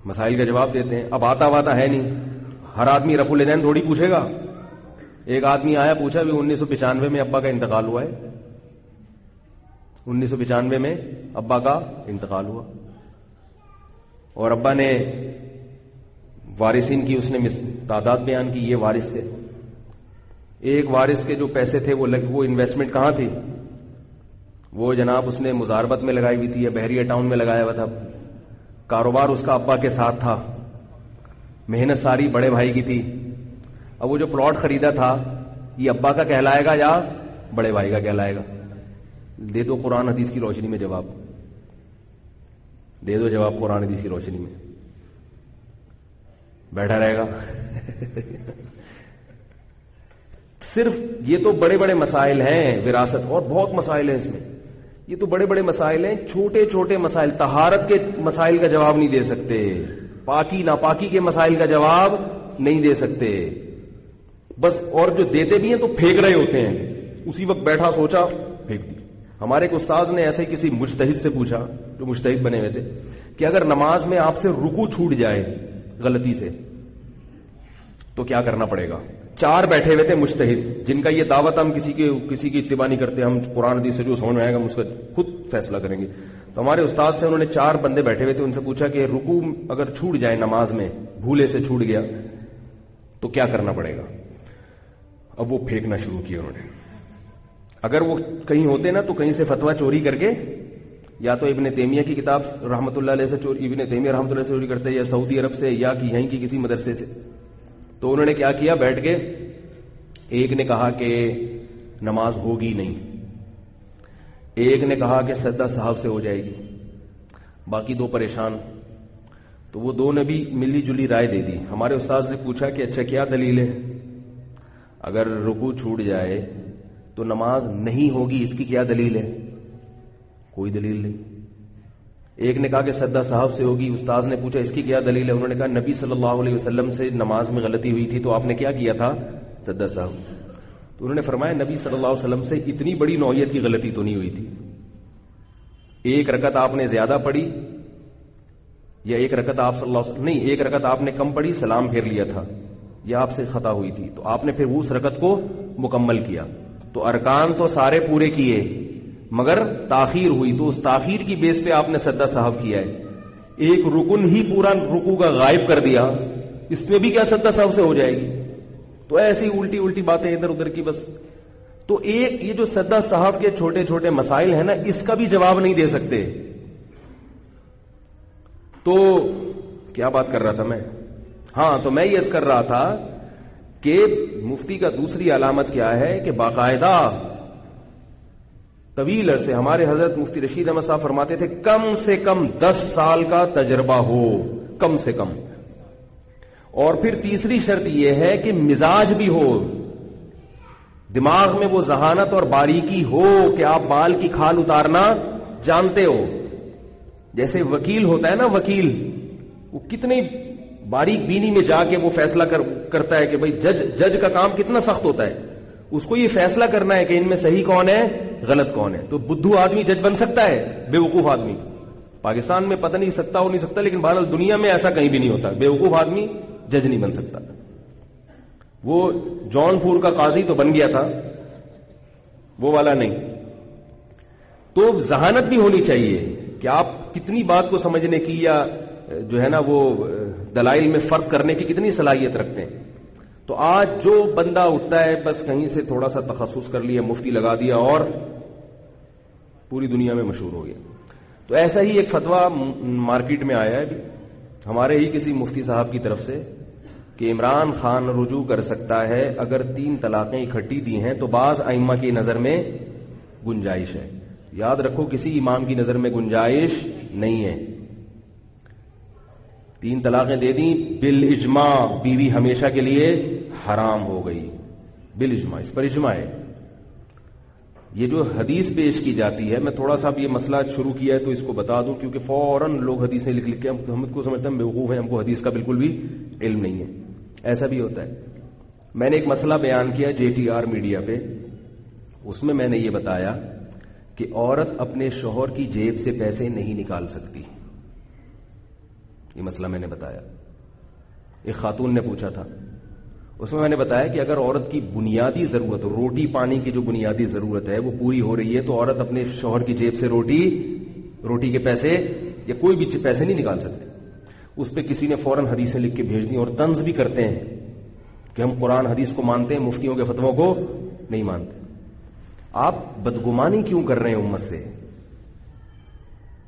مسائل کا جواب دیتے ہیں. اب آتا ہے نہیں, ہر آدمی رفع الیدین تھوڑی پوچھے گا. ایک آدمی آیا پوچھا بھی 1995 میں ابا کا انتقال ہوا ہے, 1995 میں ابا کا انتقال ہوا, اور ابا نے وارثین کی اس نے تعداد بیان کی, یہ وارث تھے. ایک وارث کے جو پیسے تھے وہ انویسٹمنٹ کہاں تھی, وہ جناب اس نے مزاربت میں لگائی ہوئی تھی یا بحریہ ٹاؤن میں لگایا ہوا تھا. کاروبار اس کا ابا کے ساتھ تھا, محنت ساری بڑے بھائی کی تھی. اب وہ جو پلاٹ خریدا تھا یہ ابا کا کہلائے گا یا بڑے بھائی کا کہلائے گا؟ دے دو قرآن حدیث کی روشنی میں جواب, دے دو جواب قرآن حدیث کی روشنی میں. بیٹھا رہے گا صرف یہ تو بڑے بڑے مسائل ہیں, وراثت اور بہت مسائل ہیں اس میں. یہ تو بڑے بڑے مسائل ہیں, چھوٹے چھوٹے مسائل, طہارت کے مسائل کا جواب نہیں دے سکتے, پاکی ناپاکی کے مسائل کا جواب نہیں دے سکتے بس. اور جو دیتے بھی ہیں تو پھینک رہے ہوتے ہیں, اسی وقت بیٹھا سوچا پھینک دی. ہمارے ایک استاذ نے ایسے کسی مجتہد سے پوچھا جو مجتہد بنے ہوئے تھے کہ اگر نماز میں آپ سے رکوع چھوٹ جائے غلطی سے تو کیا کرنا پڑے گا؟ 4 بیٹھے ہوئے تھے مجتہد جن کا یہ دعوت ہم کسی کی اتباع نہیں کرتے, ہم قرآن حدیث سے جو سمجھ میں آئے گا ہم اس کا خود فیصلہ کریں گے. تو ہمارے استاد سے انہوں نے 4 بندے بیٹھے ہوئے تھے, ان سے پوچھا کہ رکوع اگر چھوٹ جائے نماز میں, بھولے سے چھوٹ گیا تو کیا کرنا پڑے گا؟ اب وہ پھینکنا شروع کیا انہوں نے. اگر وہ کہیں ہوتے نا تو کہیں سے فتویٰ چوری کر کے, یا تو ابن تیمیہ کی کتاب رحمۃ اللہ علیہ سے ابن تیمیہ رحمۃ اللہ سے چوری کرتے, یا سعودی عرب سے, یا کہ یہیں کی کسی مدرسے سے. تو انہوں نے کیا کیا, بیٹھ کے ایک نے کہا کہ نماز ہوگی نہیں, ایک نے کہا کہ سجدہ صاحب سے ہو جائے گی, باقی 2 پریشان. تو وہ 2 نے بھی ملی جلی رائے دے دی. ہمارے استاذ نے پوچھا کہ اچھا کیا دلیل ہے؟ اگر رکوع چھوٹ جائے تو نماز نہیں ہوگی, اس کی کیا دلیل ہے؟ کوئی دلیل نہیں. ایک نے کہا کہ سجدہ صاحب سے ہوگی. استاذ نے پوچھا اس کی کیا دلیل ہے؟ انہوں نے کہا نبی صلی اللہ علیہ وسلم سے نماز میں غلطی ہوئی تھی تو آپ نے کیا کیا تھا؟ سجدہ صاحب. تو انہوں نے فرمایا نبی صلی اللہ علیہ وسلم سے اتنی بڑی نوعیت کی غلطی تو نہیں ہوئی تھی. ایک رکعت آپ نے زیادہ پڑھی یا ایک رکعت آپ صلی اللہ علیہ وسلم نہیں ایک رکعت آپ نے کم پڑھی, سلام پھیر لیا تھا, یہ آپ سے خطا ہوئی تھی, تو آپ نے پھر اس رکعت کو مکمل کیا. تو ارکان تو سارے پورے کیے مگر تاخیر ہوئی, تو اس تاخیر کی بیس پہ آپ نے سجدہ سہو کیا ہے. ایک رکن ہی پورا رکوع کا غائب کر دیا, اس میں بھی کیا سجدہ سہو سے ہو جائے گی؟ تو ایسی الٹی الٹی باتیں ادھر ادھر کی بس. تو ایک یہ جو سجدہ سہو کے چھوٹے چھوٹے مسائل ہیں نا, اس کا بھی جواب نہیں دے سکتے. تو کیا بات کر رہا تھا میں؟ ہاں, تو میں یہ کر رہا تھا کہ مفتی کا دوسری علامت کیا ہے کہ باقاعدہ طویل عرصے ہمارے حضرت مفتی رشید احمد صاحب فرماتے تھے کم سے کم 10 سال کا تجربہ ہو, کم سے کم. اور پھر تیسری شرط یہ ہے کہ مزاج بھی ہو, دماغ میں وہ ذہانت اور باریکی ہو کہ آپ بال کی کھال اتارنا جانتے ہو. جیسے وکیل ہوتا ہے نا, وکیل وہ کتنی باریک بینی میں جا کے وہ فیصلہ کرتا ہے کہ بھئی جج کا کام کتنا سخت ہوتا ہے. اس کو یہ فیصلہ کرنا ہے کہ ان میں صحیح کون ہے غلط کون ہے. تو بدھو آدمی جج بن سکتا ہے, بے وقوف آدمی پاکستان میں پتہ نہیں سکتا ہو نہیں سکتا, لیکن بہرحال دنیا میں ایسا کہیں بھی نہیں ہوتا, بے وقوف آدمی جج نہیں بن سکتا. وہ جون پور کا قاضی تو بن گیا تھا, وہ والا نہیں. تو ذہانت بھی ہونی چاہیے کہ آپ کتنی بات کو سمجھنے کی یا جو ہے نا وہ دلائل میں فرق کرنے کی کتنی صلاحیت رکھتے ہیں. تو آج جو بندہ اٹھتا ہے بس کہیں سے تھوڑا سا تخصص کر لیا, مفتی لگا دیا اور پوری دنیا میں مشہور ہو گیا. تو ایسا ہی ایک فتویٰ مارکیٹ میں آیا ہے ہمارے ہی کسی مفتی صاحب کی طرف سے کہ عمران خان رجوع کر سکتا ہے اگر 3 طلاقیں اکٹھی دی ہیں تو بعض ائمہ کی نظر میں گنجائش ہے. یاد رکھو کسی امام کی نظر میں گنجائش نہیں ہے. 3 طلاقیں دے دیں بالاجماع, بیوی ہمیشہ کے لیے حرام ہو گئی بالاجماع, اس پر اجماع ہے. یہ جو حدیث پیش کی جاتی ہے, میں تھوڑا سا یہ مسئلہ شروع کیا ہے تو اس کو بتا دوں کیونکہ فوراً لوگ حدیثیں لکھ کے ہم کو سمجھتے ہیں بیوقوف ہیں, ہم کو حدیث کا بالکل بھی علم نہیں ہے. ایسا بھی ہوتا ہے. میں نے ایک مسئلہ بیان کیا JTR میڈیا پہ, اس میں نے یہ بتایا کہ عورت اپنے شوہر کی جیب سے پیسے نہیں نکال سکتی. یہ مسئلہ میں نے بتایا. ایک خاتون نے پوچھا تھا, اس میں نے بتایا کہ اگر عورت کی بنیادی ضرورت, روٹی پانی کی جو بنیادی ضرورت ہے وہ پوری ہو رہی ہے تو عورت اپنے شوہر کی جیب سے روٹی کے پیسے یا کوئی بھی پیسے نہیں نکال سکتے. اس پہ کسی نے فوراً حدیثیں لکھ کے بھیج دی اور طنز بھی کرتے ہیں کہ ہم قرآن حدیث کو مانتے ہیں, مفتیوں کے فتووں کو نہیں مانتے. آپ بدگمانی کیوں کر رہے ہیں امت سے؟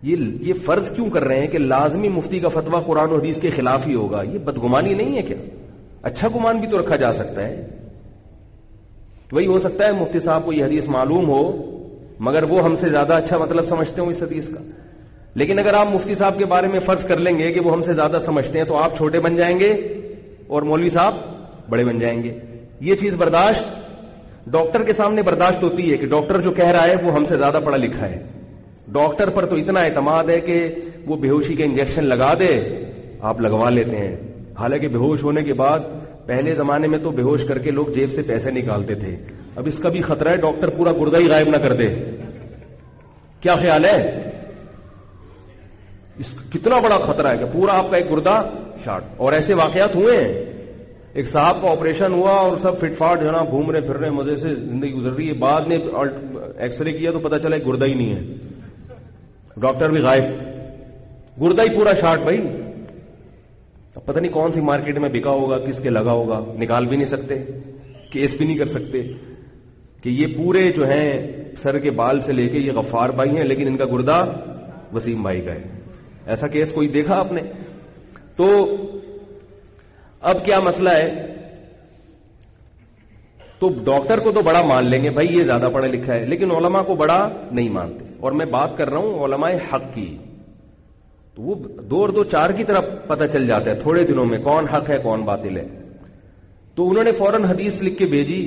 یہ فرض کیوں کر رہے ہیں کہ لازمی مفتی کا فتویٰ قرآن و حدیث کے خلاف ہی ہوگا؟ یہ بدگمانی نہیں ہے کیا؟ اچھا گمان بھی تو رکھا جا سکتا ہے. وہی ہو سکتا ہے مفتی صاحب کو یہ حدیث معلوم ہو مگر وہ ہم سے زیادہ اچھا مطلب سمجھتے ہوں اس حدیث کا. لیکن اگر آپ مفتی صاحب کے بارے میں فرض کر لیں گے کہ وہ ہم سے زیادہ سمجھتے ہیں تو آپ چھوٹے بن جائیں گے اور مولوی صاحب بڑے بن جائیں گے. یہ چیز برداشت ڈاکٹر کے سامنے برداشت ہوتی ہے کہ ڈاکٹر جو کہہ رہا ہے وہ ہم سے زیادہ پڑھا لکھا ہے. ڈاکٹر پر تو اتنا اعتماد ہے کہ وہ بے ہوشی کے انجیکشن لگا دے, آپ لگوا لیتے ہیں. حالانکہ بے ہوش ہونے کے بعد پہلے زمانے میں تو بے ہوش کر کے لوگ جیب سے پیسے نکالتے تھے. اب اس کا بھی خطرہ ہے ڈاکٹر پورا گردہ ہی غائب نہ کر دے. کیا خیال ہے؟ اس کتنا بڑا خطرہ ہے کہ پورا آپ کا ایک گردہ شارٹ. اور ایسے واقعات ہوئے ہیں. ایک صاحب کا آپریشن ہوا اور سب فٹ فاٹ جو ہے نا گھوم رہے پھر رہے مزے سے زندگی گزر رہی ہے. بعد میں ایکس رے کیا تو پتا چلا ایک گردہ ہی نہیں ہے, ڈاکٹر بھی غائب, گردہ ہی پورا شارٹ. بھائی اب پتہ نہیں کون سی مارکیٹ میں بکا ہوگا, کس کے لگا ہوگا, نکال بھی نہیں سکتے, کیس بھی نہیں کر سکتے کہ یہ پورے جو ہیں سر کے بال سے لے کے یہ غفار بھائی ہیں لیکن ان کا گردہ وسیم بھائی کا ہے. ایسا کیس کوئی دیکھا آپ نے؟ تو اب کیا مسئلہ ہے؟ تو ڈاکٹر کو تو بڑا مان لیں گے بھائی یہ زیادہ پڑھا لکھا ہے, لیکن علماء کو بڑا نہیں مانتے. اور میں بات کر رہا ہوں علماء حق کی, تو وہ 2 اور 2 4 کی طرف پتہ چل جاتا ہے تھوڑے دنوں میں کون حق ہے کون باطل ہے. تو انہوں نے فوراً حدیث لکھ کے بھیجی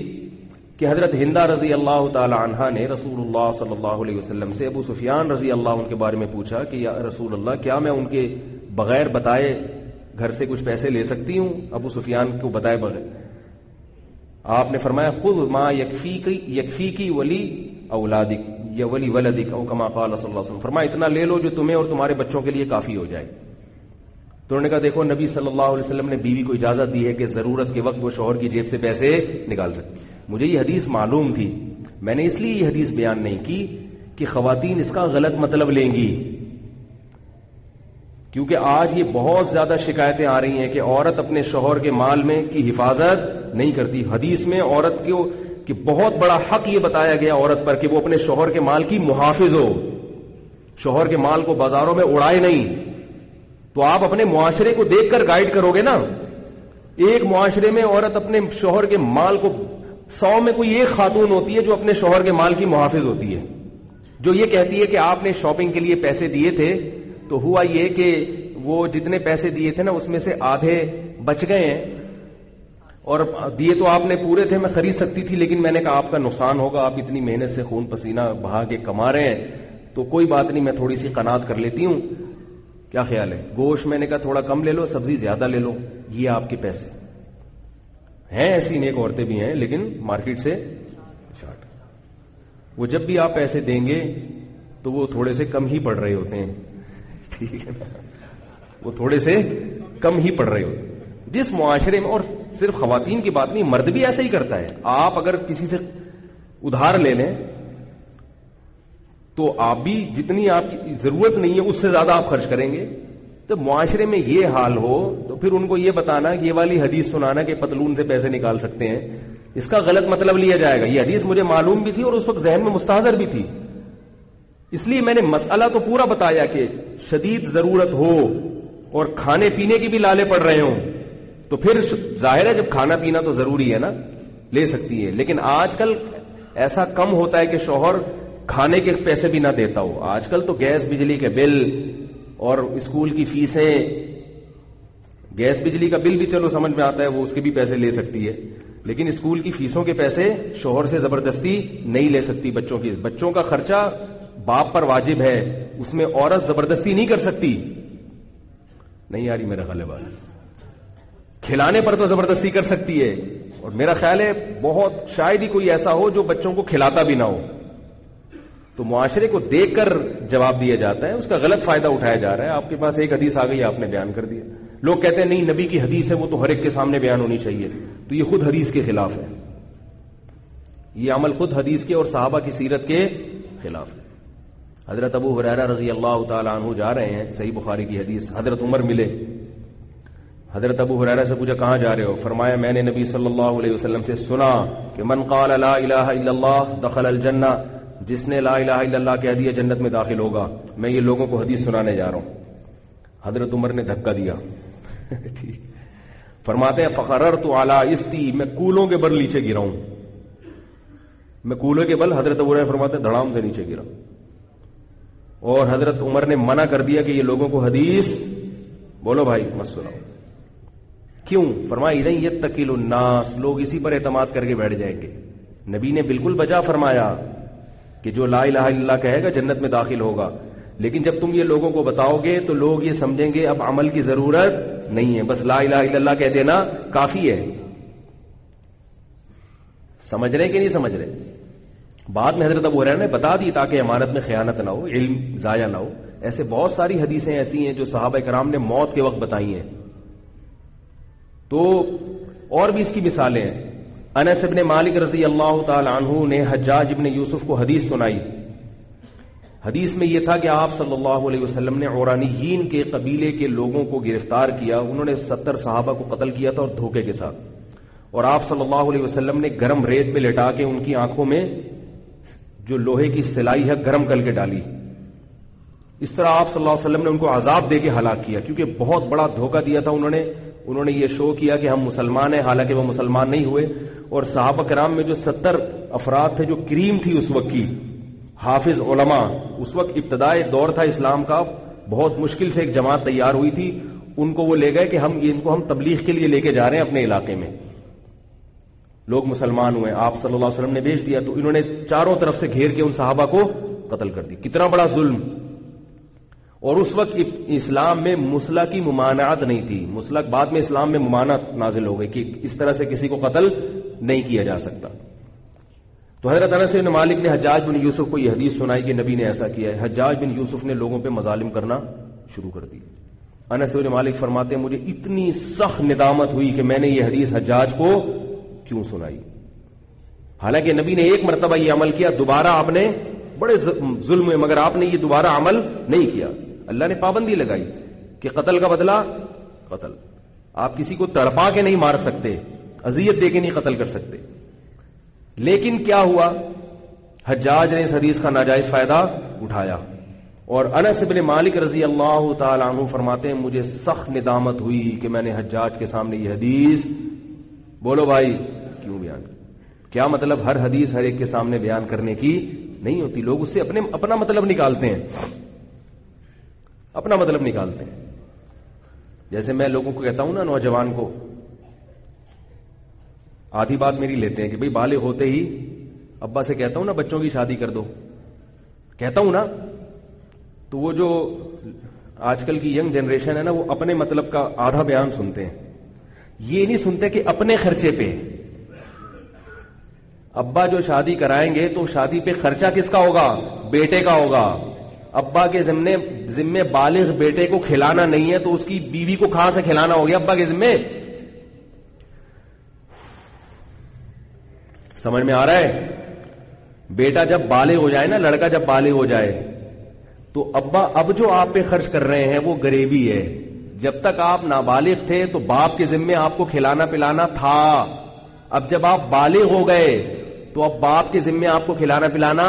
کہ حضرت ہندہ رضی اللہ تعالی عنہا نے رسول اللہ صلی اللہ علیہ وسلم سے ابو سفیان رضی اللہ عنہ کے بارے میں پوچھا کہ یا رسول اللہ کیا میں ان کے بغیر بتائے گھر سے کچھ پیسے لے سکتی ہوں؟ ابو سفیان کو بتائے بغیر. آپ نے فرمایا خذ ما یکفیکی ولی اولادک یا ولی ولدک او کما قال صلی اللہ علیہ وسلم، فرمایا اتنا لے لو جو تمہیں اور تمہارے بچوں کے لیے کافی ہو جائے. تو انہوں نے کہا دیکھو نبی صلی اللہ علیہ وسلم نے بیوی کو اجازت دی ہے کہ ضرورت کے وقت وہ شوہر کی جیب سے پیسے نکال سکتی. مجھے یہ حدیث معلوم تھی، میں نے اس لیے یہ حدیث بیان نہیں کی کہ خواتین اس کا غلط مطلب لیں گی، کیونکہ آج یہ بہت زیادہ شکایتیں آ رہی ہیں کہ عورت اپنے شوہر کے مال میں کی حفاظت نہیں کرتی. حدیث میں عورت کو کہ بہت بڑا حق یہ بتایا گیا عورت پر کہ وہ اپنے شوہر کے مال کی محافظ ہو، شوہر کے مال کو بازاروں میں اڑائے نہیں. تو آپ اپنے معاشرے کو دیکھ کر گائیڈ کرو گے نا. ایک معاشرے میں عورت اپنے شوہر کے مال کو 100 میں کوئی ایک خاتون ہوتی ہے جو اپنے شوہر کے مال کی محافظ ہوتی ہے، جو یہ کہتی ہے کہ آپ نے شاپنگ کے لیے پیسے دیے تھے تو ہوا یہ کہ وہ جتنے پیسے دیے تھے نا اس میں سے آدھے بچ گئے ہیں، اور دیے تو آپ نے پورے تھے، میں خرید سکتی تھی لیکن میں نے کہا آپ کا نقصان ہوگا، آپ اتنی محنت سے خون پسینہ بہا کے کما رہے ہیں تو کوئی بات نہیں، میں تھوڑی سی قناعت کر لیتی ہوں. کیا خیال ہے؟ گوشت میں نے کہا تھوڑا کم لے لو، سبزی زیادہ لے لو، یہ آپ کے پیسے ہیں. ایسی نیک عورتیں بھی ہیں لیکن مارکیٹ سے شارٹ. وہ جب بھی آپ پیسے دیں گے تو وہ تھوڑے سے کم ہی پڑ رہے ہوتے ہیں، ٹھیک ہے نا، وہ تھوڑے سے کم ہی پڑ رہے ہوتے ہیں. جس معاشرے میں، اور صرف خواتین کی بات نہیں، مرد بھی ایسا ہی کرتا ہے. آپ اگر کسی سے ادھار لے لیں تو آپ بھی جتنی آپ کی ضرورت نہیں ہے اس سے زیادہ آپ خرچ کریں گے. تو معاشرے میں یہ حال ہو تو پھر ان کو یہ بتانا، یہ والی حدیث سنانا کہ پتلون سے پیسے نکال سکتے ہیں، اس کا غلط مطلب لیا جائے گا. یہ حدیث مجھے معلوم بھی تھی اور اس وقت ذہن میں مستحضر بھی تھی، اس لیے میں نے مسئلہ تو پورا بتایا کہ شدید ضرورت ہو اور کھانے پینے کی بھی لالے پڑ رہے ہوں تو پھر ظاہر ہے جب کھانا پینا تو ضروری ہے نا، لے سکتی ہے. لیکن آج کل ایسا کم ہوتا ہے کہ شوہر کھانے کے پیسے بھی نہ دیتا ہو. آج کل تو گیس بجلی کے بل اور اسکول کی فیسیں، گیس بجلی کا بل بھی چلو سمجھ میں آتا ہے، وہ اس کے بھی پیسے لے سکتی ہے، لیکن اسکول کی فیسوں کے پیسے شوہر سے زبردستی نہیں لے سکتی. بچوں کا خرچہ باپ پر واجب ہے، اس میں عورت زبردستی نہیں کر سکتی. نہیں آ رہی میرا غلبہ؟ کھلانے پر تو زبردستی کر سکتی ہے، اور میرا خیال ہے بہت شاید ہی کوئی ایسا ہو جو بچوں کو کھلاتا بھی نہ ہو. تو معاشرے کو دیکھ کر جواب دیا جاتا ہے، اس کا غلط فائدہ اٹھایا جا رہا ہے. آپ کے پاس ایک حدیث آ گئی، آپ نے بیان کر دیا. لوگ کہتے ہیں نہیں نبی کی حدیث ہے وہ تو ہر ایک کے سامنے بیان ہونی چاہیے، تو یہ خود حدیث کے خلاف ہے. یہ عمل خود حدیث کے اور صحابہ کی سیرت کے خلاف ہے. حضرت ابو ہریرہ رضی اللہ تعالی عنہ جا رہے ہیں، صحیح بخاری کی حدیث، حضرت عمر ملے. حضرت ابو ہریرہ سے پوچھا کہاں جا رہے ہو؟ فرمایا میں نے نبی صلی اللہ علیہ وسلم سے سنا کہ من قال لا الہ الا اللہ دخل الجنہ، جس نے لا الہ الا اللہ کہہ دیا جنت میں داخل ہوگا. میں یہ لوگوں کو حدیث سنانے جا رہا ہوں. حضرت عمر نے دھکا دیا. فرماتے ہیں فقررت علی استی، میں کولوں کے بل نیچے گرا ہوں. میں کولوں کے بل، حضرت ابو ہریرہ فرماتے ہیں دھڑام سے نیچے گرا. اور حضرت عمر نے منع کر دیا کہ یہ لوگوں کو حدیث بولو بھائی مت سناؤ. کیوں؟ فرمایا اذن یتکل الناس، لوگ اسی پر اعتماد کر کے بیٹھ جائیں گے. نبی نے بالکل بجا فرمایا کہ جو لا الہ الا اللہ کہے گا جنت میں داخل ہوگا، لیکن جب تم یہ لوگوں کو بتاؤ گے تو لوگ یہ سمجھیں گے اب عمل کی ضرورت نہیں ہے، بس لا الہ الا اللہ کہہ دینا کافی ہے. سمجھ رہے کہ نہیں سمجھ رہے؟ بعد میں حضرت ابو ہریرہ نے بتا دی تاکہ امانت میں خیانت نہ ہو، علم ضائع نہ ہو. ایسے بہت ساری حدیثیں ایسی ہیں جو صحابہ کرام نے موت کے وقت بتائی ہیں. تو اور بھی اس کی مثالیں ہیں. انس ابن مالک رضی اللہ تعالی عنہ نے حجاج ابن یوسف کو حدیث سنائی. حدیث میں یہ تھا کہ آپ صلی اللہ علیہ وسلم نے عورانیین کے قبیلے کے لوگوں کو گرفتار کیا. انہوں نے 70 صحابہ کو قتل کیا تھا اور دھوکے کے ساتھ، اور آپ صلی اللہ علیہ وسلم نے گرم ریت پہ لٹا کے ان کی آنکھوں میں جو لوہے کی سلائی ہے گرم کر کے ڈالی. اس طرح آپ صلی اللہ علیہ وسلم نے ان کو عذاب دے کے ہلاک کیا، کیونکہ بہت بڑا دھوکہ دیا تھا انہوں نے یہ شو کیا کہ ہم مسلمان ہیں، حالانکہ وہ مسلمان نہیں ہوئے. اور صحابہ کرام میں جو 70 افراد تھے جو کریم تھی اس وقت کی، حافظ علماء، اس وقت ابتدائی دور تھا اسلام کا، بہت مشکل سے ایک جماعت تیار ہوئی تھی. ان کو وہ لے گئے کہ ان کو ہم تبلیغ کے لیے لے کے جا رہے ہیں اپنے علاقے میں. لوگ مسلمان ہوئے، آپ صلی اللہ علیہ وسلم نے بھیج دیا، تو انہوں نے چاروں طرف سے گھیر کے ان صحابہ کو قتل کر دی. کتنا بڑا ظلم! اور اس وقت اسلام میں مسلح کی ممانعت نہیں تھی. مسلح بعد میں اسلام میں ممانعت نازل ہو گئی کہ اس طرح سے کسی کو قتل نہیں کیا جا سکتا. تو حضرت انس بن مالک نے حجاج بن یوسف کو یہ حدیث سنائی کہ نبی نے ایسا کیا ہے. حجاج بن یوسف نے لوگوں پہ مظالم کرنا شروع کر دی. انس بن مالک فرماتے ہیں مجھے اتنی سخت ندامت ہوئی کہ میں نے یہ حدیث حجاج کو کیوں سنائی. حالانکہ نبی نے ایک مرتبہ یہ عمل کیا, دوبارہ آپ نے بڑے ظلم ہوئے مگر آپ نے یہ دوبارہ عمل نہیں کیا. اللہ نے پابندی لگائی کہ قتل کا بدلہ قتل. آپ کسی کو تڑپا کے نہیں مار سکتے, اذیت دے کے نہیں قتل کر سکتے. لیکن کیا ہوا, حجاج نے اس حدیث کا ناجائز فائدہ اٹھایا. اور انس بن مالک رضی اللہ تعالی عنہ فرماتے ہیں مجھے سخت ندامت ہوئی کہ میں نے حجاج کے سامنے یہ حدیث, بولو بھائی, کیوں بیان کی. کیا مطلب ہر حدیث ہر ایک کے سامنے بیان کرنے کی نہیں ہوتی. لوگ اس سے اپنا مطلب نکالتے ہیں, اپنا مطلب نکالتے ہیں. جیسے میں لوگوں کو کہتا ہوں نا, نوجوان کو آدھی بات میری لیتے ہیں کہ بھئی بالغ ہوتے ہی ابا سے کہتا ہوں نا بچوں کی شادی کر دو, کہتا ہوں نا, تو وہ جو آج کل کی ینگ جنریشن ہے نا, وہ اپنے مطلب کا آدھا بیان سنتے ہیں. یہ نہیں سنتے کہ اپنے خرچے پہ ابا جو شادی کرائیں گے تو شادی پہ خرچہ کس کا ہوگا, بیٹے کا ہوگا. ابا کے ذمے بالغ بیٹے کو کھلانا نہیں ہے تو اس کی بیوی کو کہاں سے کھلانا ہو گیا, ابا کے ذمے. سمجھ میں آ رہا ہے؟ بیٹا جب بالغ ہو جائے نا, لڑکا جب بالغ ہو جائے تو ابا اب جو آپ پہ خرچ کر رہے ہیں وہ غریبی ہے. جب تک آپ نابالغ تھے تو باپ کے ذمے آپ کو کھلانا پلانا تھا. اب جب آپ بالغ ہو گئے تو اب باپ کے ذمے آپ کو کھلانا پلانا,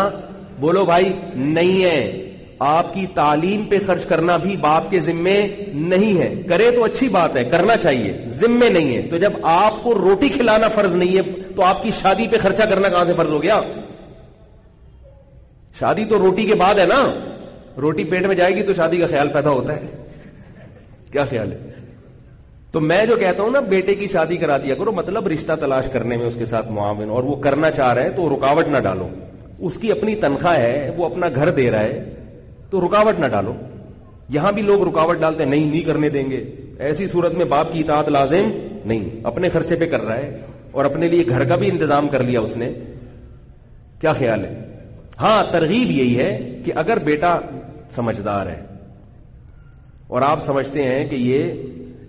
بولو بھائی, نہیں ہے. آپ کی تعلیم پہ خرچ کرنا بھی باپ کے ذمے نہیں ہے. کرے تو اچھی بات ہے, کرنا چاہیے, ذمے نہیں ہے. تو جب آپ کو روٹی کھلانا فرض نہیں ہے تو آپ کی شادی پہ خرچہ کرنا کہاں سے فرض ہو گیا؟ شادی تو روٹی کے بعد ہے نا. روٹی پیٹ میں جائے گی تو شادی کا خیال پیدا ہوتا ہے. کیا خیال ہے؟ تو میں جو کہتا ہوں نا, بیٹے کی شادی کرا دیا کرو, مطلب رشتہ تلاش کرنے میں اس کے ساتھ معاون, اور وہ کرنا چاہ رہا ہے تو رکاوٹ نہ ڈالو. اس کی اپنی تنخواہ ہے, وہ اپنا گھر دے رہا ہے, تو رکاوٹ نہ ڈالو. یہاں بھی لوگ رکاوٹ ڈالتے ہیں, نہیں کرنے دیں گے. ایسی صورت میں باپ کی اطاعت لازم نہیں. اپنے خرچے پہ کر رہا ہے اور اپنے لیے گھر کا بھی انتظام کر لیا اس نے. کیا خیال ہے؟ ہاں, ترغیب یہی ہے کہ اگر بیٹا سمجھدار ہے اور آپ سمجھتے ہیں کہ یہ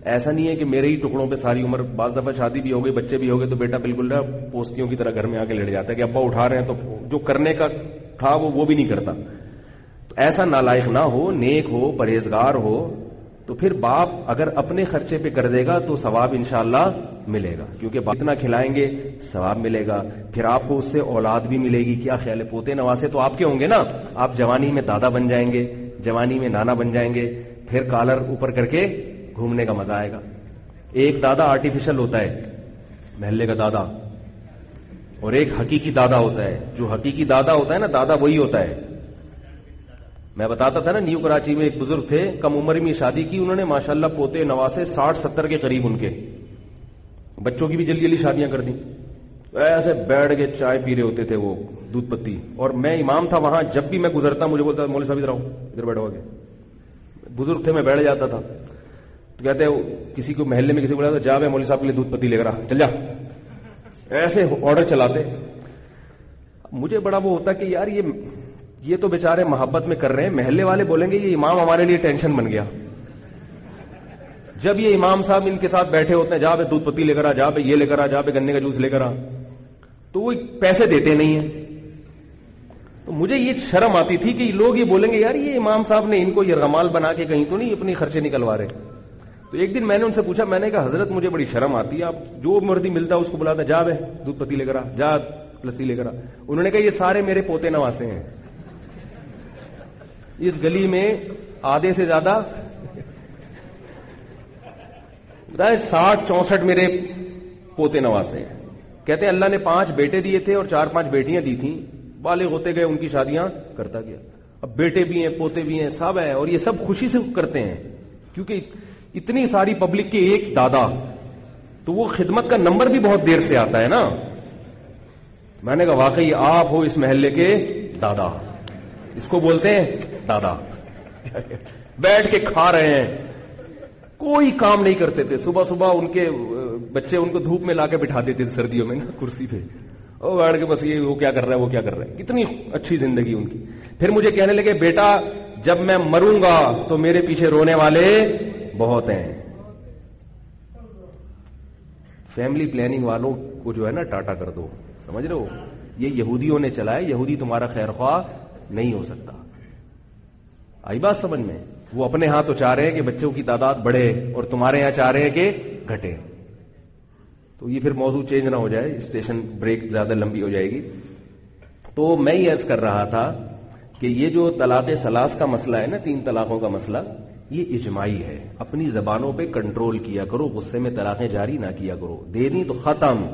ایسا نہیں ہے کہ میرے ہی ٹکڑوں پہ ساری عمر, بعض دفعہ شادی بھی ہو گئی, بچے بھی ہو گئے, تو بیٹا بالکل پوستیوں کی طرح گھر میں آ کے لڑ جاتا ہے کہ ابا اٹھا رہے ہیں تو جو کرنے کا تھا وہ بھی نہیں کرتا. تو ایسا نالائق نہ ہو, نیک ہو, پرہیزگار ہو, تو پھر باپ اگر اپنے خرچے پہ کر دے گا تو ثواب انشاءاللہ ملے گا, کیونکہ باپ اتنا کھلائیں گے ثواب ملے گا. پھر آپ کو اس سے اولاد بھی ملے گی. کیا خیال ہے؟ پوتے نواسے تو آپ کے ہوں گے نا. آپ جوانی میں دادا بن جائیں گے, جوانی میں نانا بن جائیں گے, پھر کالر اوپر کر کے گھومنے کا مزہ آئے گا. ایک دادا آرٹیفیشل ہوتا ہے, محلے کا دادا, اور ایک حقیقی دادا ہوتا ہے. جو حقیقی دادا ہوتا ہے نا, دادا وہی ہوتا ہے. میں بتاتا تھا نا, نیو کراچی میں ایک بزرگ تھے, کم عمر میں شادی کی انہوں نے, ماشاءاللہ پوتے نواسے 60-70 کے قریب, ان کے بچوں کی بھی جلدی جلدی شادیاں کر دی. ایسے بیٹھ کے چائے پی رہے ہوتے تھے وہ, دودھ پتی. اور میں امام تھا وہاں, جب بھی میں گزرتا مجھے بولتا مولوی صاحب ادھر آؤ, ادھر بیٹھو گے. بزرگ تھے, میں بیٹھ جاتا تھا. تو کہتے کسی کو محلے میں کسی کو بولا, جا بھائی مولوی صاحب کے لیے دودھ پتی لے کر آ, چل جا. ایسے آرڈر چلاتے. مجھے بڑا وہ ہوتا کہ یار یہ تو بیچارے محبت میں کر رہے ہیں, محلے والے بولیں گے یہ امام ہمارے لیے ٹینشن بن گیا. جب یہ امام صاحب ان کے ساتھ بیٹھے ہوتے ہیں, جا بھائی دودھ پتی لے کر آ, جا بھائی یہ لے کر آ, جا بھائی گنے کا جوس لے کر آ, تو وہ پیسے دیتے نہیں ہیں. تو مجھے یہ شرم آتی تھی کہ لوگ یہ بولیں گے یار یہ امام صاحب نے ان کو یہ رمال بنا کے کہیں تو نہیں اپنی خرچے نکلوا رہے. تو ایک دن میں نے ان سے پوچھا, میں نے کہا حضرت مجھے بڑی شرم آتی ہے, آپ جو مرضی ملتا ہے اس کو بلاتا, جا بھائی دودھ پتی لے کر آ, جا لسی لے کر آ. انہوں نے کہا یہ سارے میرے پوتے نواسے ہیں, اس گلی میں آدھے سے زیادہ 60-64 میرے پوتے نواسے ہیں. کہتے ہیں اللہ نے 5 بیٹے دیے تھے اور 4-5 بیٹیاں دی تھیں, بالغ ہوتے گئے ان کی شادیاں کرتا گیا. اب بیٹے بھی ہیں, پوتے بھی ہیں, سب ہیں, اور یہ سب خوشی سے کرتے ہیں, کیونکہ اتنی ساری پبلک کے ایک دادا, تو وہ خدمت کا نمبر بھی بہت دیر سے آتا ہے نا. میں نے کہا واقعی آپ ہو اس محلے کے دادا, اس کو بولتے ہیں دادا. بیٹھ کے کھا رہے ہیں, کوئی کام نہیں کرتے تھے. صبح صبح ان کے بچے ان کو دھوپ میں لا کے بٹھا دیتے تھے سردیوں میں نا کرسی پہ، وہ بیٹھ کے بس یہ وہ کیا کر رہا ہے وہ کیا کر رہا ہے، کتنی اچھی زندگی ان کی. پھر مجھے کہنے لگے بیٹا جب میں مروں گا تو میرے پیچھے رونے والے بہت ہیں. فیملی پلاننگ والوں کو جو ہے نا ٹاٹا کر دو، سمجھ رہے ہو؟ یہ یہودیوں نے چلایا، یہودی تمہارا خیر خواہ نہیں ہو سکتا. آئی بات سمجھ میں؟ وہ اپنے ہاں تو چاہ رہے ہیں کہ بچوں کی تعداد بڑھے اور تمہارے یہاں چاہ رہے ہیں کہ گھٹے. تو یہ پھر موضوع چینج نہ ہو جائے، اسٹیشن بریک زیادہ لمبی ہو جائے گی. تو میں یہ عرض کر رہا تھا کہ یہ جو طلاق ثلاث کا مسئلہ ہے نا، 3 طلاقوں کا مسئلہ، یہ اجماعی ہے. اپنی زبانوں پہ کنٹرول کیا کرو، غصے میں طلاقیں جاری نہ کیا کرو. دے دی تو ختم.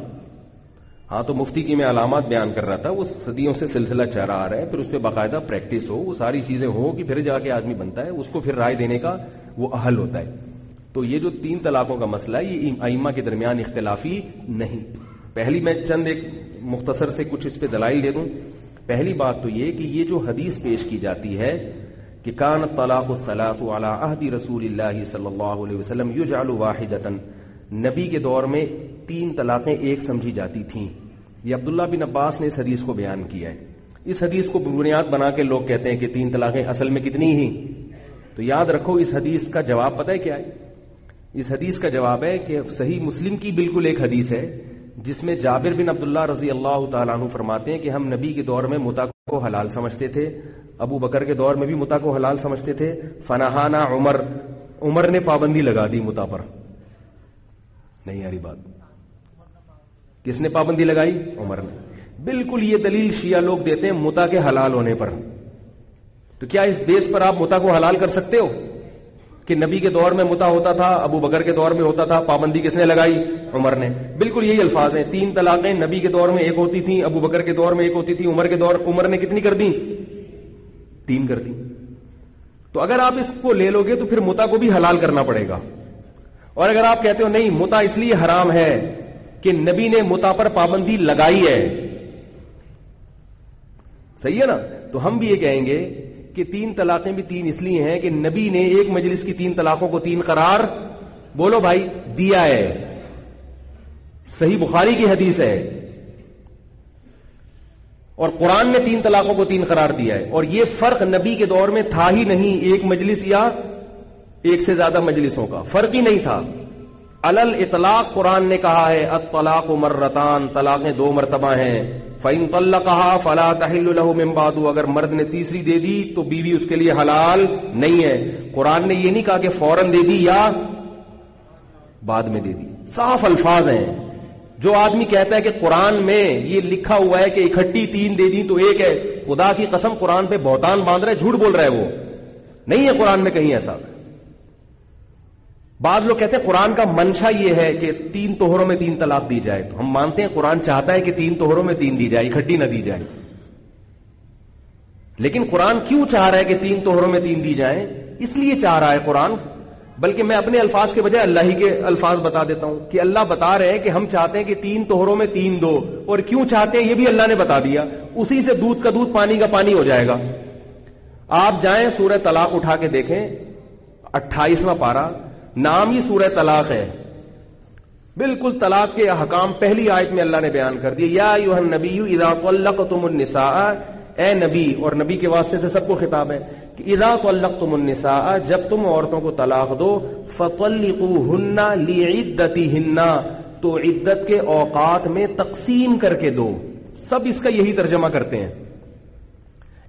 ہاں تو مفتی کی میں علامات بیان کر رہا تھا، وہ صدیوں سے سلسلہ چل رہا ہے، پھر اس پہ باقاعدہ پریکٹس ہو، وہ ساری چیزیں ہو کہ پھر جا کے آدمی بنتا ہے، اس کو پھر رائے دینے کا وہ اہل ہوتا ہے. تو یہ جو 3 طلاقوں کا مسئلہ ہے یہ ائمہ کے درمیان اختلافی نہیں. پہلی میں چند ایک مختصر سے کچھ اس پہ دلائل دے دوں. پہلی بات تو یہ کہ یہ جو حدیث پیش کی جاتی ہے کہ کان الطلاق الثلاث علی عہد رسول اللہ صلی اللہ علیہ وسلم یجعل واحدۃ، نبی کے دور میں 3 طلاقیں ایک سمجھی جاتی تھیں. یہ عبداللہ بن عباس نے اس حدیث کو بیان کیا ہے. اس حدیث کو بنیاد بنا کے لوگ کہتے ہیں کہ 3 طلاقیں اصل میں کتنی ہی. تو یاد رکھو اس حدیث کا جواب پتہ ہے کیا ہے؟ اس حدیث کا جواب ہے کہ صحیح مسلم کی بالکل ایک حدیث ہے جس میں جابر بن عبداللہ رضی اللہ تعالیٰ عنہ فرماتے ہیں کہ ہم نبی کے دور میں متع کو حلال سمجھتے تھے، ابو بکر کے دور میں بھی متع کو حلال سمجھتے تھے. فنہانا عمر نے پابندی لگا دی متع پر. نہیں آ رہی بات؟ کس نے پابندی لگائی؟ عمر نے. بالکل یہ دلیل شیعہ لوگ دیتے ہیں متع کے حلال ہونے پر. تو کیا اس بیس پر آپ متع کو حلال کر سکتے ہو کہ نبی کے دور میں متع ہوتا تھا، ابو بکر کے دور میں ہوتا تھا، پابندی کس نے لگائی؟ عمر نے. بالکل یہی الفاظ ہیں. 3 طلاقیں نبی کے دور میں ایک ہوتی تھیں، ابو بکر کے دور میں ایک ہوتی تھی، عمر نے کتنی کر دی؟ 3 کر دی. تو اگر آپ اس کو لے لو گے تو پھر متع کو بھی حلال کرنا پڑے گا. اور اگر آپ کہتے ہو نہیں متع اس لیے حرام ہے کہ نبی نے متع پر پابندی لگائی ہے، صحیح ہے نا، تو ہم بھی یہ کہیں گے کہ 3 طلاقیں بھی 3 اس لیے ہیں کہ نبی نے ایک مجلس کی 3 طلاقوں کو 3 قرار، بولو بھائی، دیا ہے. صحیح بخاری کی حدیث ہے. اور قرآن نے 3 طلاقوں کو 3 قرار دیا ہے. اور یہ فرق نبی کے دور میں تھا ہی نہیں، ایک مجلس یا ایک سے زیادہ مجلسوں کا فرق ہی نہیں تھا. علل اطلاق قرآن نے کہا ہے الطلاق مرتان، طلاقیں 2 مرتبہ ہیں. فَإِن طَلَّقَهَا فَلَا تَحِلُّ لَهُ مِن بَعْدُ، اگر مرد نے تیسری دے دی تو بیوی اس کے لیے حلال نہیں ہے. قرآن نے یہ نہیں کہا کہ فوراً دے دی یا بعد میں دے دی. صاف الفاظ ہیں. جو آدمی کہتا ہے کہ قرآن میں یہ لکھا ہوا ہے کہ اکٹھی 3 دے دی تو ایک ہے، خدا کی قسم قرآن پہ بہتان باندھ رہا ہے، جھوٹ بول رہا ہے. وہ نہیں ہے قرآن میں کہیں ایسا. بعض لوگ کہتے ہیں قرآن کا منشا یہ ہے کہ 3 طہروں میں 3 طلاق دی جائے. تو ہم مانتے ہیں قرآن چاہتا ہے کہ 3 طہروں میں 3 دی جائے، اکٹھی نہ دی جائے. لیکن قرآن کیوں چاہ رہا ہے کہ 3 طہروں میں 3 دی جائیں؟ اس لیے چاہ رہا ہے قرآن، بلکہ میں اپنے الفاظ کے بجائے اللہ ہی کے الفاظ بتا دیتا ہوں کہ اللہ بتا رہے ہیں کہ ہم چاہتے ہیں کہ 3 طہروں میں 3 دو. اور کیوں چاہتے ہیں یہ بھی اللہ نے بتا دیا. اسی سے دودھ کا دودھ پانی کا پانی ہو جائے گا. آپ جائیں سورہ طلاق اٹھا کے دیکھیں، 28واں پارہ، نام ہی سورہ طلاق ہے. بالکل طلاق کے احکام پہلی آیت میں اللہ نے بیان کر دیا. یا ایھا النبی اذا طلقتم النساء، اے نبی، اور نبی کے واسطے سے سب کو خطاب ہے کہ اذا طلقتم النساء، جب تم عورتوں کو طلاق دو، فطلقوهن لعدتهن، تو عدت کے اوقات میں تقسیم کر کے دو. سب اس کا یہی ترجمہ کرتے ہیں.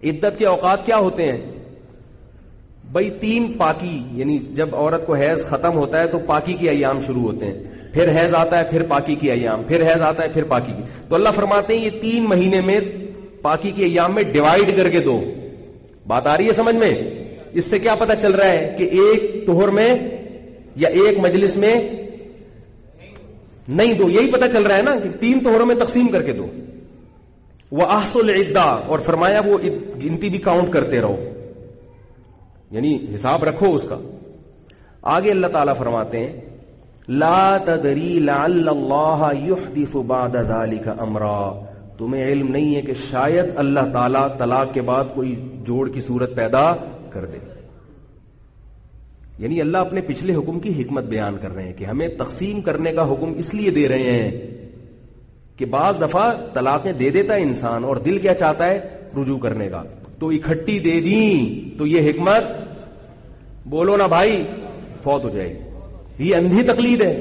عدت کے اوقات کیا ہوتے ہیں بھائی؟ 3 پاکی، یعنی جب عورت کو حیض ختم ہوتا ہے تو پاکی کے ایام شروع ہوتے ہیں، پھر حیض آتا ہے، پھر پاکی کے ایام، پھر حیض آتا ہے، پھر پاکی کی. تو اللہ فرماتے ہیں یہ 3 مہینے میں پاکی کے ایام میں ڈیوائیڈ کر کے دو. بات آ رہی ہے سمجھ میں؟ اس سے کیا پتہ چل رہا ہے کہ ایک طہر میں یا ایک مجلس میں نہیں دو. یہی پتہ چل رہا ہے نا کہ 3 طہروں میں تقسیم کر کے دو. وَأَحْصُوا الْعِدَّةَ، اور فرمایا وہ گنتی بھی کاؤنٹ کرتے رہو، یعنی حساب رکھو اس کا. آگے اللہ تعالیٰ فرماتے ہیں لا تدری لعل اللہ یحدث بعد ذلك امرا، تمہیں علم نہیں ہے کہ شاید اللہ تعالیٰ طلاق کے بعد کوئی جوڑ کی صورت پیدا کر دے. یعنی اللہ اپنے پچھلے حکم کی حکمت بیان کر رہے ہیں کہ ہمیں تقسیم کرنے کا حکم اس لیے دے رہے ہیں کہ بعض دفعہ طلاقیں دے دیتا ہے انسان اور دل کیا چاہتا ہے رجوع کرنے کا, تو اکٹھی دے دیں تو یہ حکمت, بولو نا بھائی, فوت ہو جائے گی. یہ اندھی تقلید ہے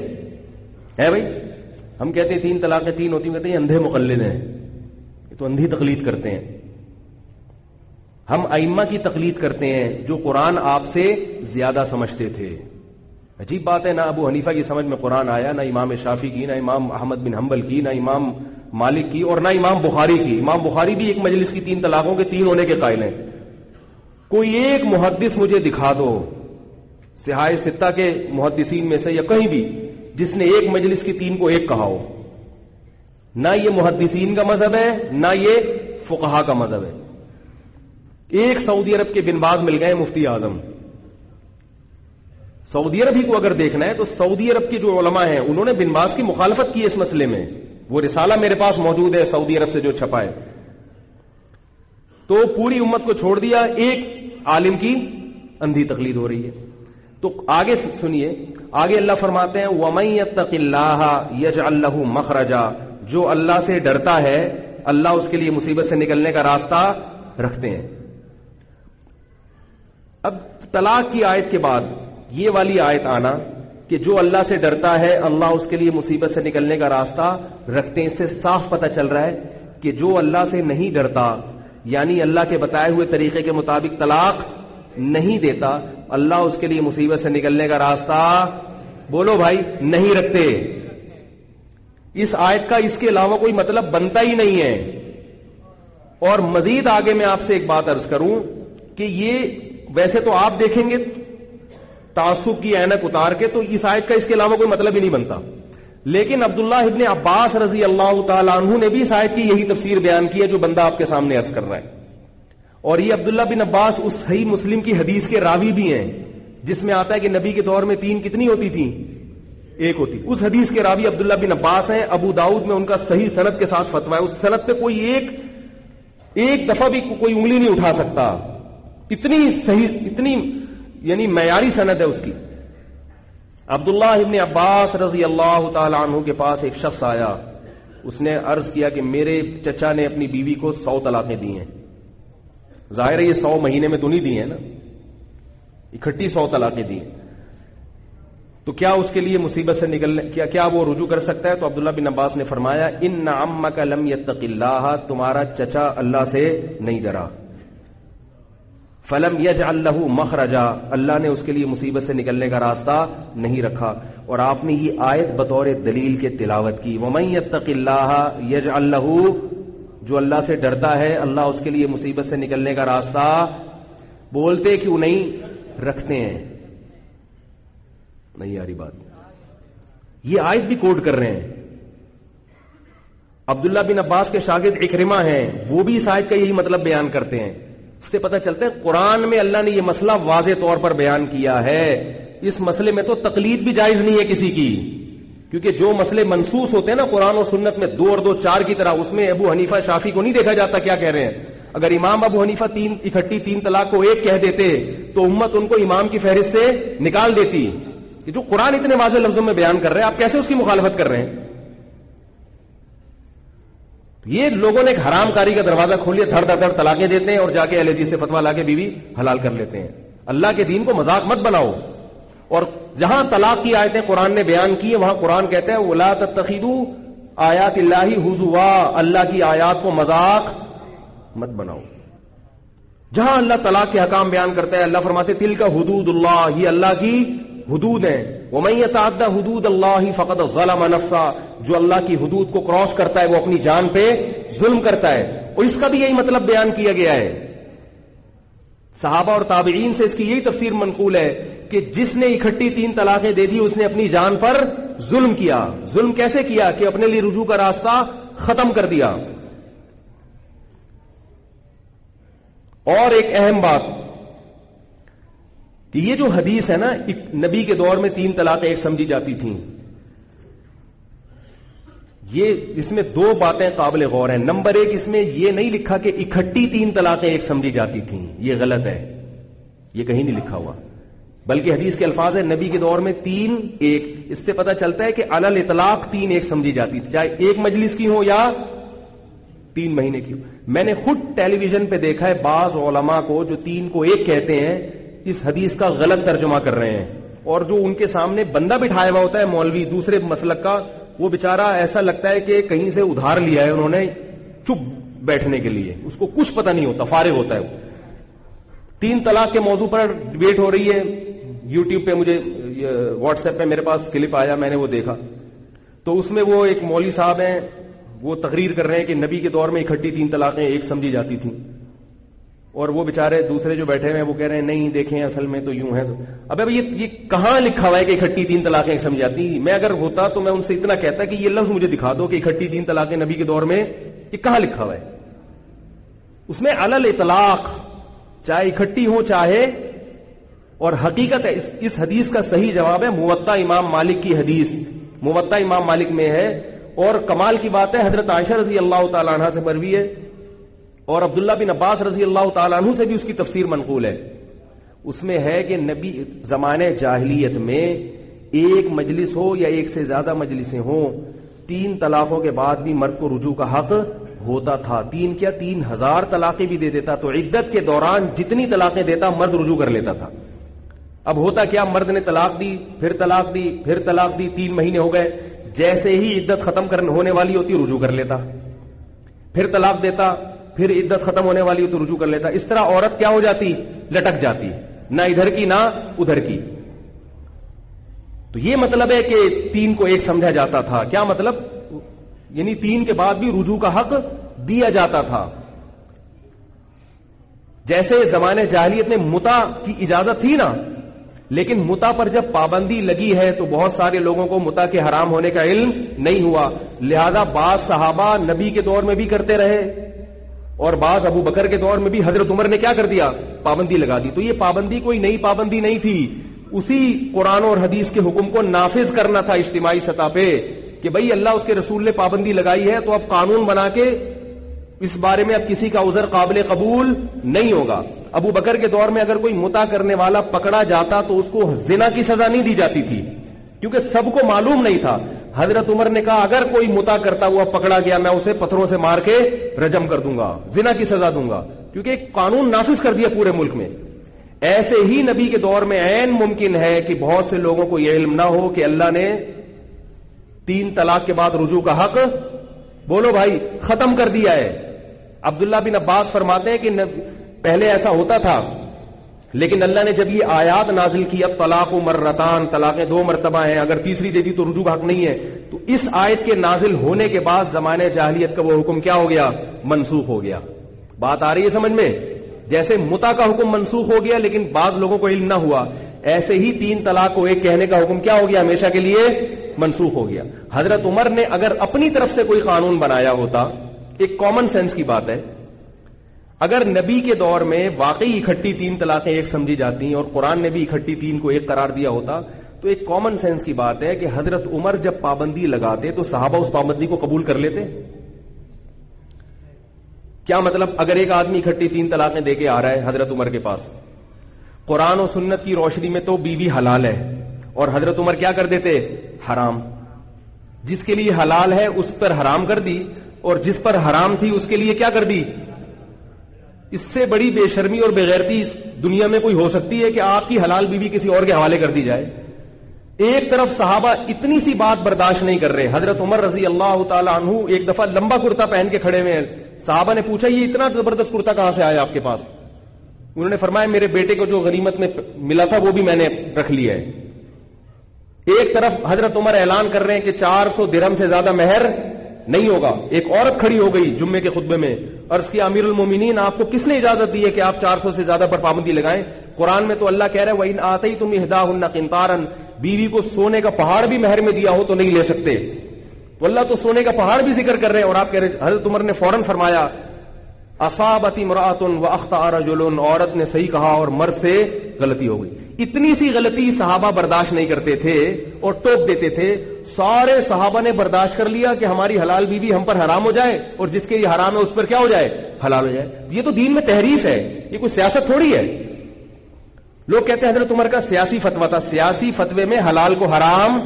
بھائی. ہم کہتے ہیں 3 طلاقیں 3 ہوتی ہیں, کہتے ہیں اندھے مقلد ہیں, یہ تو اندھی تقلید کرتے ہیں. ہم ائمہ کی تقلید کرتے ہیں جو قرآن آپ سے زیادہ سمجھتے تھے. عجیب بات ہے, نہ ابو حنیفہ کی سمجھ میں قرآن آیا, نہ امام شافعی کی, نہ امام احمد بن حنبل کی, نہ امام مالک کی, اور نہ امام بخاری کی. امام بخاری بھی ایک مجلس کی 3 طلاقوں کے 3 ہونے کے قائل ہیں. کوئی ایک محدث مجھے دکھا دو صحاح ستہ کے محدثین میں سے یا کہیں بھی جس نے ایک مجلس کی 3 کو 1 کہا ہو. نہ یہ محدثین کا مذہب ہے, نہ یہ فقہا کا مذہب ہے. ایک سعودی عرب کے بن باز مل گئے مفتی اعظم. سعودی عرب ہی کو اگر دیکھنا ہے تو سعودی عرب کے جو علماء ہیں انہوں نے بن باز کی مخالفت کی اس مسئلے میں. وہ رسالہ میرے پاس موجود ہے سعودی عرب سے جو چھپا ہے. تو پوری امت کو چھوڑ دیا, ایک عالم کی اندھی تقلید ہو رہی ہے. تو آگے سنیے, آگے اللہ فرماتے ہیں وَمَن يَتَّقِ اللَّهَ يَجْعَل لَّهُ مَخْرَجًا, جو اللہ سے ڈرتا ہے اللہ اس کے لیے مصیبت سے نکلنے کا راستہ رکھتے ہیں. اب طلاق کی آیت کے بعد یہ والی آیت آنا کہ جو اللہ سے ڈرتا ہے اللہ اس کے لیے مصیبت سے نکلنے کا راستہ رکھتے ہیں, اس سے صاف پتہ چل رہا ہے کہ جو اللہ سے نہیں ڈرتا یعنی اللہ کے بتائے ہوئے طریقے کے مطابق طلاق نہیں دیتا, اللہ اس کے لیے مصیبت سے نکلنے کا راستہ, بولو بھائی, نہیں رکھتے. اس آیت کا اس کے علاوہ کوئی مطلب بنتا ہی نہیں ہے. اور مزید آگے میں آپ سے ایک بات عرض کروں کہ یہ ویسے تو آپ دیکھیں گے تعصب کی عینک اتار کے تو اس آیت کا اس کے علاوہ کوئی مطلب ہی نہیں بنتا, لیکن عبداللہ ابن عباس رضی اللہ تعالیٰ عنہ نے بھی اس آیت کی یہی تفسیر بیان کی ہے جو بندہ آپ کے سامنے عرض کر رہا ہے. اور یہ عبداللہ بن عباس اس صحیح مسلم کی حدیث کے راوی بھی ہیں جس میں آتا ہے کہ نبی کے دور میں 3 کتنی ہوتی تھیں, 1 ہوتی. اس حدیث کے راوی عبداللہ بن عباس ہیں. ابو داؤد میں ان کا صحیح سند کے ساتھ فتویٰ ہے. اس سند پہ کوئی ایک دفعہ بھی کوئی انگلی نہیں اٹھا سکتا, اتنی صحیح, اتنی یعنی معیاری سند ہے اس کی. عبداللہ ابن عباس رضی اللہ تعالی عنہ کے پاس ایک شخص آیا, اس نے عرض کیا کہ میرے چچا نے اپنی بیوی کو 100 طلاقیں دی ہیں. ظاہر ہے یہ 100 مہینے میں تو نہیں دی ہیں نا, اکٹھی 100 طلاقیں دی ہیں. تو کیا اس کے لیے مصیبت سے نکلنے کیا وہ رجوع کر سکتا ہے؟ تو عبداللہ بن عباس نے فرمایا ان عمک لم یتق اللہ, تمہارا چچا اللہ سے نہیں ڈرا. فلم یجعل لہ مخرجا, اللہ نے اس کے لیے مصیبت سے نکلنے کا راستہ نہیں رکھا. اور آپ نے یہ آیت بطور دلیل کے تلاوت کی, ومن یتق اللہ یجعل لہ, جو اللہ سے ڈرتا ہے اللہ اس کے لیے مصیبت سے نکلنے کا راستہ, بولتے کیوں نہیں رکھتے ہیں. نہیں آ رہی بات. یہ آیت بھی کوٹ کر رہے ہیں. عبداللہ بن عباس کے شاگرد اکرمہ ہیں, وہ بھی اس آیت کا یہی مطلب بیان کرتے ہیں. اس سے پتہ چلتا ہے قرآن میں اللہ نے یہ مسئلہ واضح طور پر بیان کیا ہے. اس مسئلے میں تو تقلید بھی جائز نہیں ہے کسی کی, کیونکہ جو مسئلے منسوس ہوتے ہیں نا قرآن اور سنت میں 2 اور 2 4 کی طرح, اس میں ابو حنیفہ شافعی کو نہیں دیکھا جاتا کیا کہہ رہے ہیں. اگر امام ابو حنیفہ 3 طلاق کو 1 کہہ دیتے تو امت ان کو امام کی فہرست سے نکال دیتی. کہ جو قرآن اتنے واضح لفظوں میں بیان کر رہے ہیں آپ کیسے اس کی مخالفت کر رہے ہیں؟ یہ لوگوں نے ایک حرام کاری کا دروازہ کھول لیا, دھڑ طلاقیں دیتے ہیں اور جا کے اہل حدیث سے فتویٰ لا کے بیوی حلال کر لیتے ہیں. اللہ کے دین کو مذاق مت بناؤ. اور جہاں طلاق کی آیتیں قرآن نے بیان کی ہے وہاں قرآن کہتا ہے وَلَا تَتَّخِذُوا آیات اللہ ہزوا, اللہ کی آیات کو مذاق مت بناؤ. جہاں اللہ طلاق کے حکام بیان کرتا ہے اللہ فرماتے تلک حدود اللہ, یہ اللہ کی حدود ہیں. وَمَن يَتَعَدَّ حُدُودَ اللَّهِ فَقَدْ ظَلَمَ نَفْسَهُ, جو اللہ کی حدود کو کراس کرتا ہے وہ اپنی جان پہ ظلم کرتا ہے. اور اس کا بھی یہی مطلب بیان کیا گیا ہے. صحابہ اور تابعین سے اس کی یہی تفسیر منقول ہے کہ جس نے اکٹھی 3 طلاقیں دے دی اس نے اپنی جان پر ظلم کیا. ظلم کیسے کیا؟ کہ اپنے لیے رجوع کا راستہ ختم کر دیا. اور ایک اہم بات کہ یہ جو حدیث ہے نا نبی کے دور میں 3 طلاقیں ایک سمجھی جاتی تھیں, یہ اس میں 2 باتیں قابل غور ہیں. نمبر 1, اس میں یہ نہیں لکھا کہ اکٹھی 3 طلاقیں ایک سمجھی جاتی تھیں, یہ غلط ہے, یہ کہیں نہیں لکھا ہوا. بلکہ حدیث کے الفاظ ہے نبی کے دور میں 3 1. اس سے پتہ چلتا ہے کہ علل اطلاق 3 1 سمجھی جاتی تھی، چاہے ایک مجلس کی ہو یا 3 مہینے کی ہو. میں نے خود ٹیلی ویژن پہ دیکھا ہے بعض علماء کو جو 3 کو 1 کہتے ہیں اس حدیث کا غلط ترجمہ کر رہے ہیں، اور جو ان کے سامنے بندہ بٹھایا ہوا ہوتا ہے مولوی دوسرے مسلک کا، وہ بیچارہ ایسا لگتا ہے کہ کہیں سے ادھار لیا ہے انہوں نے چپ بیٹھنے کے لیے، اس کو کچھ پتہ نہیں ہوتا، فارغ ہوتا ہے وہ. 3 طلاق کے موضوع پر ڈیبیٹ ہو رہی ہے، یوٹیوب پہ مجھے واٹس ایپ پہ میرے پاس کلپ آیا، میں نے وہ دیکھا. تو اس میں وہ ایک مولوی صاحب ہیں، وہ تقریر کر رہے ہیں کہ نبی کے دور میں اکٹھی 3 طلاقیں ایک سمجھی جاتی تھیں، اور وہ بیچارے دوسرے جو بیٹھے ہوئے ہیں وہ کہہ رہے ہیں نہیں دیکھیں اصل میں تو یوں ہے. اب یہ کہاں لکھا ہوا ہے کہ اکٹھی 3 طلاقیں ایک سمجھی جاتی؟ میں اگر ہوتا تو میں ان سے اتنا کہتا کہ یہ لفظ مجھے دکھا دو کہ اکٹھی 3 طلاقیں نبی کے دور میں، یہ کہاں لکھا ہوا ہے؟ اس میں علل اطلاق چاہے اکٹھی ہو چاہے، اور حقیقت ہے اس حدیث کا صحیح جواب ہے موطا امام مالک کی حدیث، موطا امام مالک میں ہے. اور کمال کی بات ہے حضرت عائشہ رضی اللہ تعالی عنہ سے مروی ہے، اور عبداللہ بن عباس رضی اللہ تعالی عنہ سے بھی اس کی تفسیر منقول ہے. اس میں ہے کہ نبی زمانے جاہلیت میں ایک مجلس ہو یا ایک سے زیادہ مجلسیں ہوں، 3 طلاقوں کے بعد بھی مرد کو رجوع کا حق ہوتا تھا. 3 کیا 3000 طلاقیں بھی دے دیتا تو عدت کے دوران جتنی طلاقیں دیتا مرد رجوع کر لیتا تھا. اب ہوتا کیا، مرد نے طلاق دی، پھر طلاق دی، پھر طلاق دی، 3 مہینے ہو گئے، جیسے ہی عدت ختم ہونے والی ہوتی رجوع کر لیتا، پھر طلاق دیتا، پھر عدت ختم ہونے والی ہوتی رجوع کر لیتا. اس طرح عورت کیا ہو جاتی، لٹک جاتی، نہ ادھر کی نہ ادھر کی. تو یہ مطلب ہے کہ 3 کو 1 سمجھا جاتا تھا. کیا مطلب؟ یعنی 3 کے بعد بھی رجوع کا حق دیا جاتا تھا. جیسے زمانے جاہلیت میں متع کی اجازت تھی نا، لیکن متع پر جب پابندی لگی ہے تو بہت سارے لوگوں کو متع کے حرام ہونے کا علم نہیں ہوا، لہذا بعض صحابہ نبی کے دور میں بھی کرتے رہے، اور بعض ابو بکر کے دور میں بھی حضرت عمر نے کیا کر دیا، پابندی لگا دی. تو یہ پابندی کوئی نئی پابندی نہیں تھی، اسی قرآن اور حدیث کے حکم کو نافذ کرنا تھا اجتماعی سطح پہ کہ بھئی اللہ اس کے رسول نے پابندی لگائی ہے تو اب قانون بنا کے اس بارے میں اب کسی کا عذر قابل قبول نہیں ہوگا. ابو بکر کے دور میں اگر کوئی متع کرنے والا پکڑا جاتا تو اس کو زنا کی سزا نہیں دی جاتی تھی، کیونکہ سب کو معلوم نہیں تھا. حضرت عمر نے کہا اگر کوئی متع کرتا ہوا پکڑا گیا میں اسے پتھروں سے مار کے رجم کر دوں گا، زنا کی سزا دوں گا، کیونکہ ایک قانون نافذ کر دیا پورے ملک میں. ایسے ہی نبی کے دور میں عین ممکن ہے کہ بہت سے لوگوں کو یہ علم نہ ہو کہ اللہ نے 3 طلاق کے بعد رجوع کا حق، بولو بھائی، ختم کر دیا ہے. عبداللہ بن عباس فرماتے ہیں کہ پہلے ایسا ہوتا تھا، لیکن اللہ نے جب یہ آیات نازل کی اب طلاق و مرتان، طلاقیں 2 مرتبہ ہیں، اگر تیسری دے دی تو رجوع کا حق نہیں ہے، تو اس آیت کے نازل ہونے کے بعد زمانے جاہلیت کا وہ حکم کیا ہو گیا، منسوخ ہو گیا. بات آ رہی ہے سمجھ میں؟ جیسے متع کا حکم منسوخ ہو گیا لیکن بعض لوگوں کو علم نہ ہوا، ایسے ہی 3 طلاق کو 1 کہنے کا حکم کیا ہو گیا، ہمیشہ کے لیے منسوخ ہو گیا. حضرت عمر نے اگر اپنی طرف سے کوئی قانون بنایا ہوتا، ایک کامن سینس کی بات ہے، اگر نبی کے دور میں واقعی اکٹھی 3 طلاقیں 1 سمجھی جاتی اور قرآن نے بھی اکٹھی 3 کو 1 قرار دیا ہوتا، تو ایک کامن سینس کی بات ہے کہ حضرت عمر جب پابندی لگاتے تو صحابہ اس پابندی کو قبول کر لیتے. کیا مطلب؟ اگر ایک آدمی اکٹھی 3 طلاقیں دے کے آ رہا ہے حضرت عمر کے پاس، قرآن و سنت کی روشنی میں تو بیوی حلال ہے، اور حضرت عمر کیا کر دیتے، حرام. جس کے لیے حلال ہے اس پر حرام کر دی، اور جس پر حرام تھی اس کے لیے کیا کر دی. اس سے بڑی بے شرمی اور بےغیرتی اس دنیا میں کوئی ہو سکتی ہے کہ آپ کی حلال بیوی کسی اور کے حوالے کر دی جائے. ایک طرف صحابہ اتنی سی بات برداشت نہیں کر رہے. حضرت عمر رضی اللہ تعالی عنہ ایک دفعہ لمبا کرتا پہن کے کھڑے ہوئے ہیں، صحابہ نے پوچھا یہ اتنا زبردست کرتا کہاں سے آیا آپ کے پاس؟ انہوں نے فرمایا میرے بیٹے کو جو غنیمت میں ملا تھا وہ بھی میں نے رکھ لیا ہے. ایک طرف حضرت عمر اعلان کر رہے ہیں کہ 400 درہم سے زیادہ مہر نہیں ہوگا. ایک عورت کھڑی ہو گئی جمعے کے خطبے میں، عرض کی امیر المومنین آپ کو کس نے اجازت دی ہے کہ آپ 400 سے زیادہ پر پابندی لگائیں؟ قرآن میں تو اللہ کہہ رہا ہے وَإِنْ آتَيْتُمْ إِحْدَاهُنَّ قِنْطَارًا، بیوی کو سونے کا پہاڑ بھی مہر میں دیا ہو تو نہیں لے سکتے. تو اللہ تو سونے کا پہاڑ بھی ذکر کر رہے ہیں، اور آپ کہہ رہے ہیں. حضرت عمر نے فوراً فرمایا اصابت امرأۃ واخطأ رجل، عورت نے صحیح کہا اور مرد سے غلطی ہو گئی. اتنی سی غلطی صحابہ برداشت نہیں کرتے تھے اور ٹوک دیتے تھے. سارے صحابہ نے برداشت کر لیا کہ ہماری حلال بیوی ہم پر حرام ہو جائے اور جس کے لیے حرام ہے اس پر کیا ہو جائے، حلال ہو جائے. یہ تو دین میں تحریف ہے، یہ کوئی سیاست تھوڑی ہے. لوگ کہتے ہیں حضرت عمر کا سیاسی فتویٰ تھا. سیاسی فتوے میں حلال کو حرام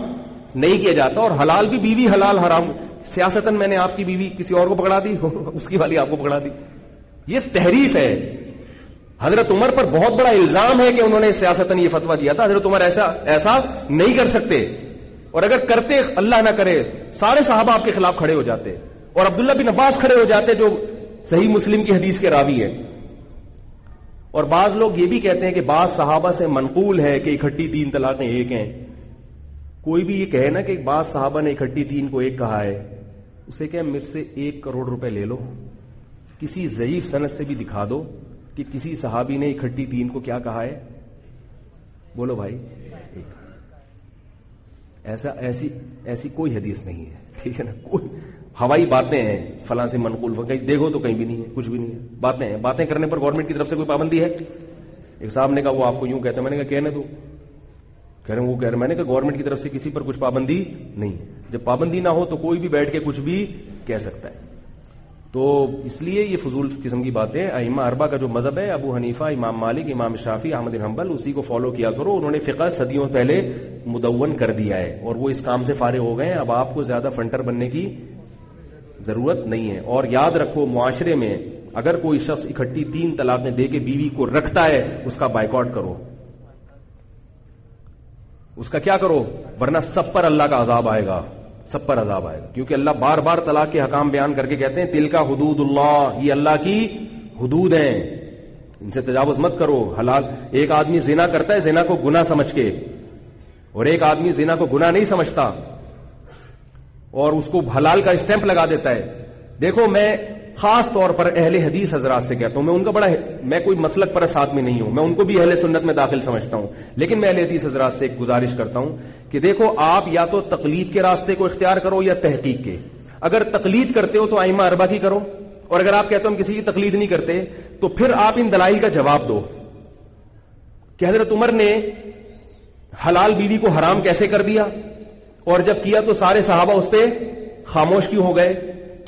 نہیں کیا جاتا, اور حلال کی بیوی حلال حرام. سیاستاً میں نے آپ کی بیوی کسی اور کو پکڑا دی, اس کی والی آپ کو پکڑا دی. یہ تحریف ہے. حضرت عمر پر بہت بڑا الزام ہے کہ انہوں نے سیاستاً یہ فتویٰ دیا تھا. حضرت عمر ایسا نہیں کر سکتے, اور اگر کرتے اللہ نہ کرے سارے صحابہ آپ کے خلاف کھڑے ہو جاتے, اور عبداللہ بن عباس کھڑے ہو جاتے جو صحیح مسلم کی حدیث کے راوی ہے. اور بعض لوگ یہ بھی کہتے ہیں کہ بعض صحابہ سے منقول ہے کہ اکٹھی 3 طلاقیں ایک ہیں. کوئی بھی یہ کہے نا کہ بعض صحابہ نے اکٹھی 3 کو ایک کہا ہے, اسے کہ مجھ سے 1 کروڑ روپے لے لو, کسی ضعیف سند سے بھی دکھا دو کہ کسی صحابی نے اکٹھی 3 کو کیا کہا ہے. بولو بھائی, ایسی کوئی حدیث نہیں ہے, ٹھیک ہے نا. کوئی ہوائی باتیں ہیں, فلاں سے منقول, کہیں دیکھو تو کہیں بھی نہیں ہے, کچھ بھی نہیں ہے. باتیں ہیں, باتیں کرنے پر گورنمنٹ کی طرف سے کوئی پابندی ہے؟ ایک صاحب نے کہا وہ آپ کو یوں کہتے ہیں, میں نے کہا کہنے دو. کہہ رہے وہ کہہ رہے, میں نے کہا گورنمنٹ کی طرف سے کسی پر کچھ پابندی نہیں. جب پابندی نہ ہو تو کوئی بھی بیٹھ کے کچھ بھی کہہ سکتا ہے. تو اس لیے یہ فضول قسم کی باتیں. ائمہ اربعہ کا جو مذہب ہے, ابو حنیفہ, امام مالک, امام شافعی, احمد بن حنبل, اسی کو فالو کیا کرو. انہوں نے فقہ صدیوں پہلے مدون کر دیا ہے, اور وہ اس کام سے فارغ ہو گئے ہیں. اب آپ کو زیادہ فنٹر بننے کی ضرورت نہیں ہے. اور یاد رکھو, معاشرے میں اگر کوئی شخص اکٹھی 3 طلاقیں دے کے بیوی کو رکھتا ہے, اس کا بائیکاٹ کرو, اس کا کیا کرو, ورنہ سب پر اللہ کا عذاب آئے گا, سب پر عذاب آئے گا. کیونکہ اللہ بار بار طلاق کے حکام بیان کر کے کہتے ہیں تلکا حدود اللہ, یہ اللہ کی حدود ہیں, ان سے تجاوز مت کرو. حلال, ایک آدمی زنا کرتا ہے زنا کو گناہ سمجھ کے, اور ایک آدمی زنا کو گناہ نہیں سمجھتا اور اس کو حلال کا اسٹیمپ لگا دیتا ہے. دیکھو, میں خاص طور پر اہل حدیث حضرات سے کہتا ہوں, میں ان کا میں کوئی مسلک پرست آدمی نہیں ہوں, میں ان کو بھی اہل سنت میں داخل سمجھتا ہوں, لیکن میں اہل حدیث حضرات سے ایک گزارش کرتا ہوں کہ دیکھو, آپ یا تو تقلید کے راستے کو اختیار کرو یا تحقیق کے. اگر تقلید کرتے ہو تو ائمہ اربعہ کی کرو, اور اگر آپ کہتے ہو ہم کسی کی تقلید نہیں کرتے, تو پھر آپ ان دلائل کا جواب دو کہ حضرت عمر نے حلال بیوی کو حرام کیسے کر دیا, اور جب کیا تو سارے صحابہ اس پہ خاموش کیوں ہو گئے.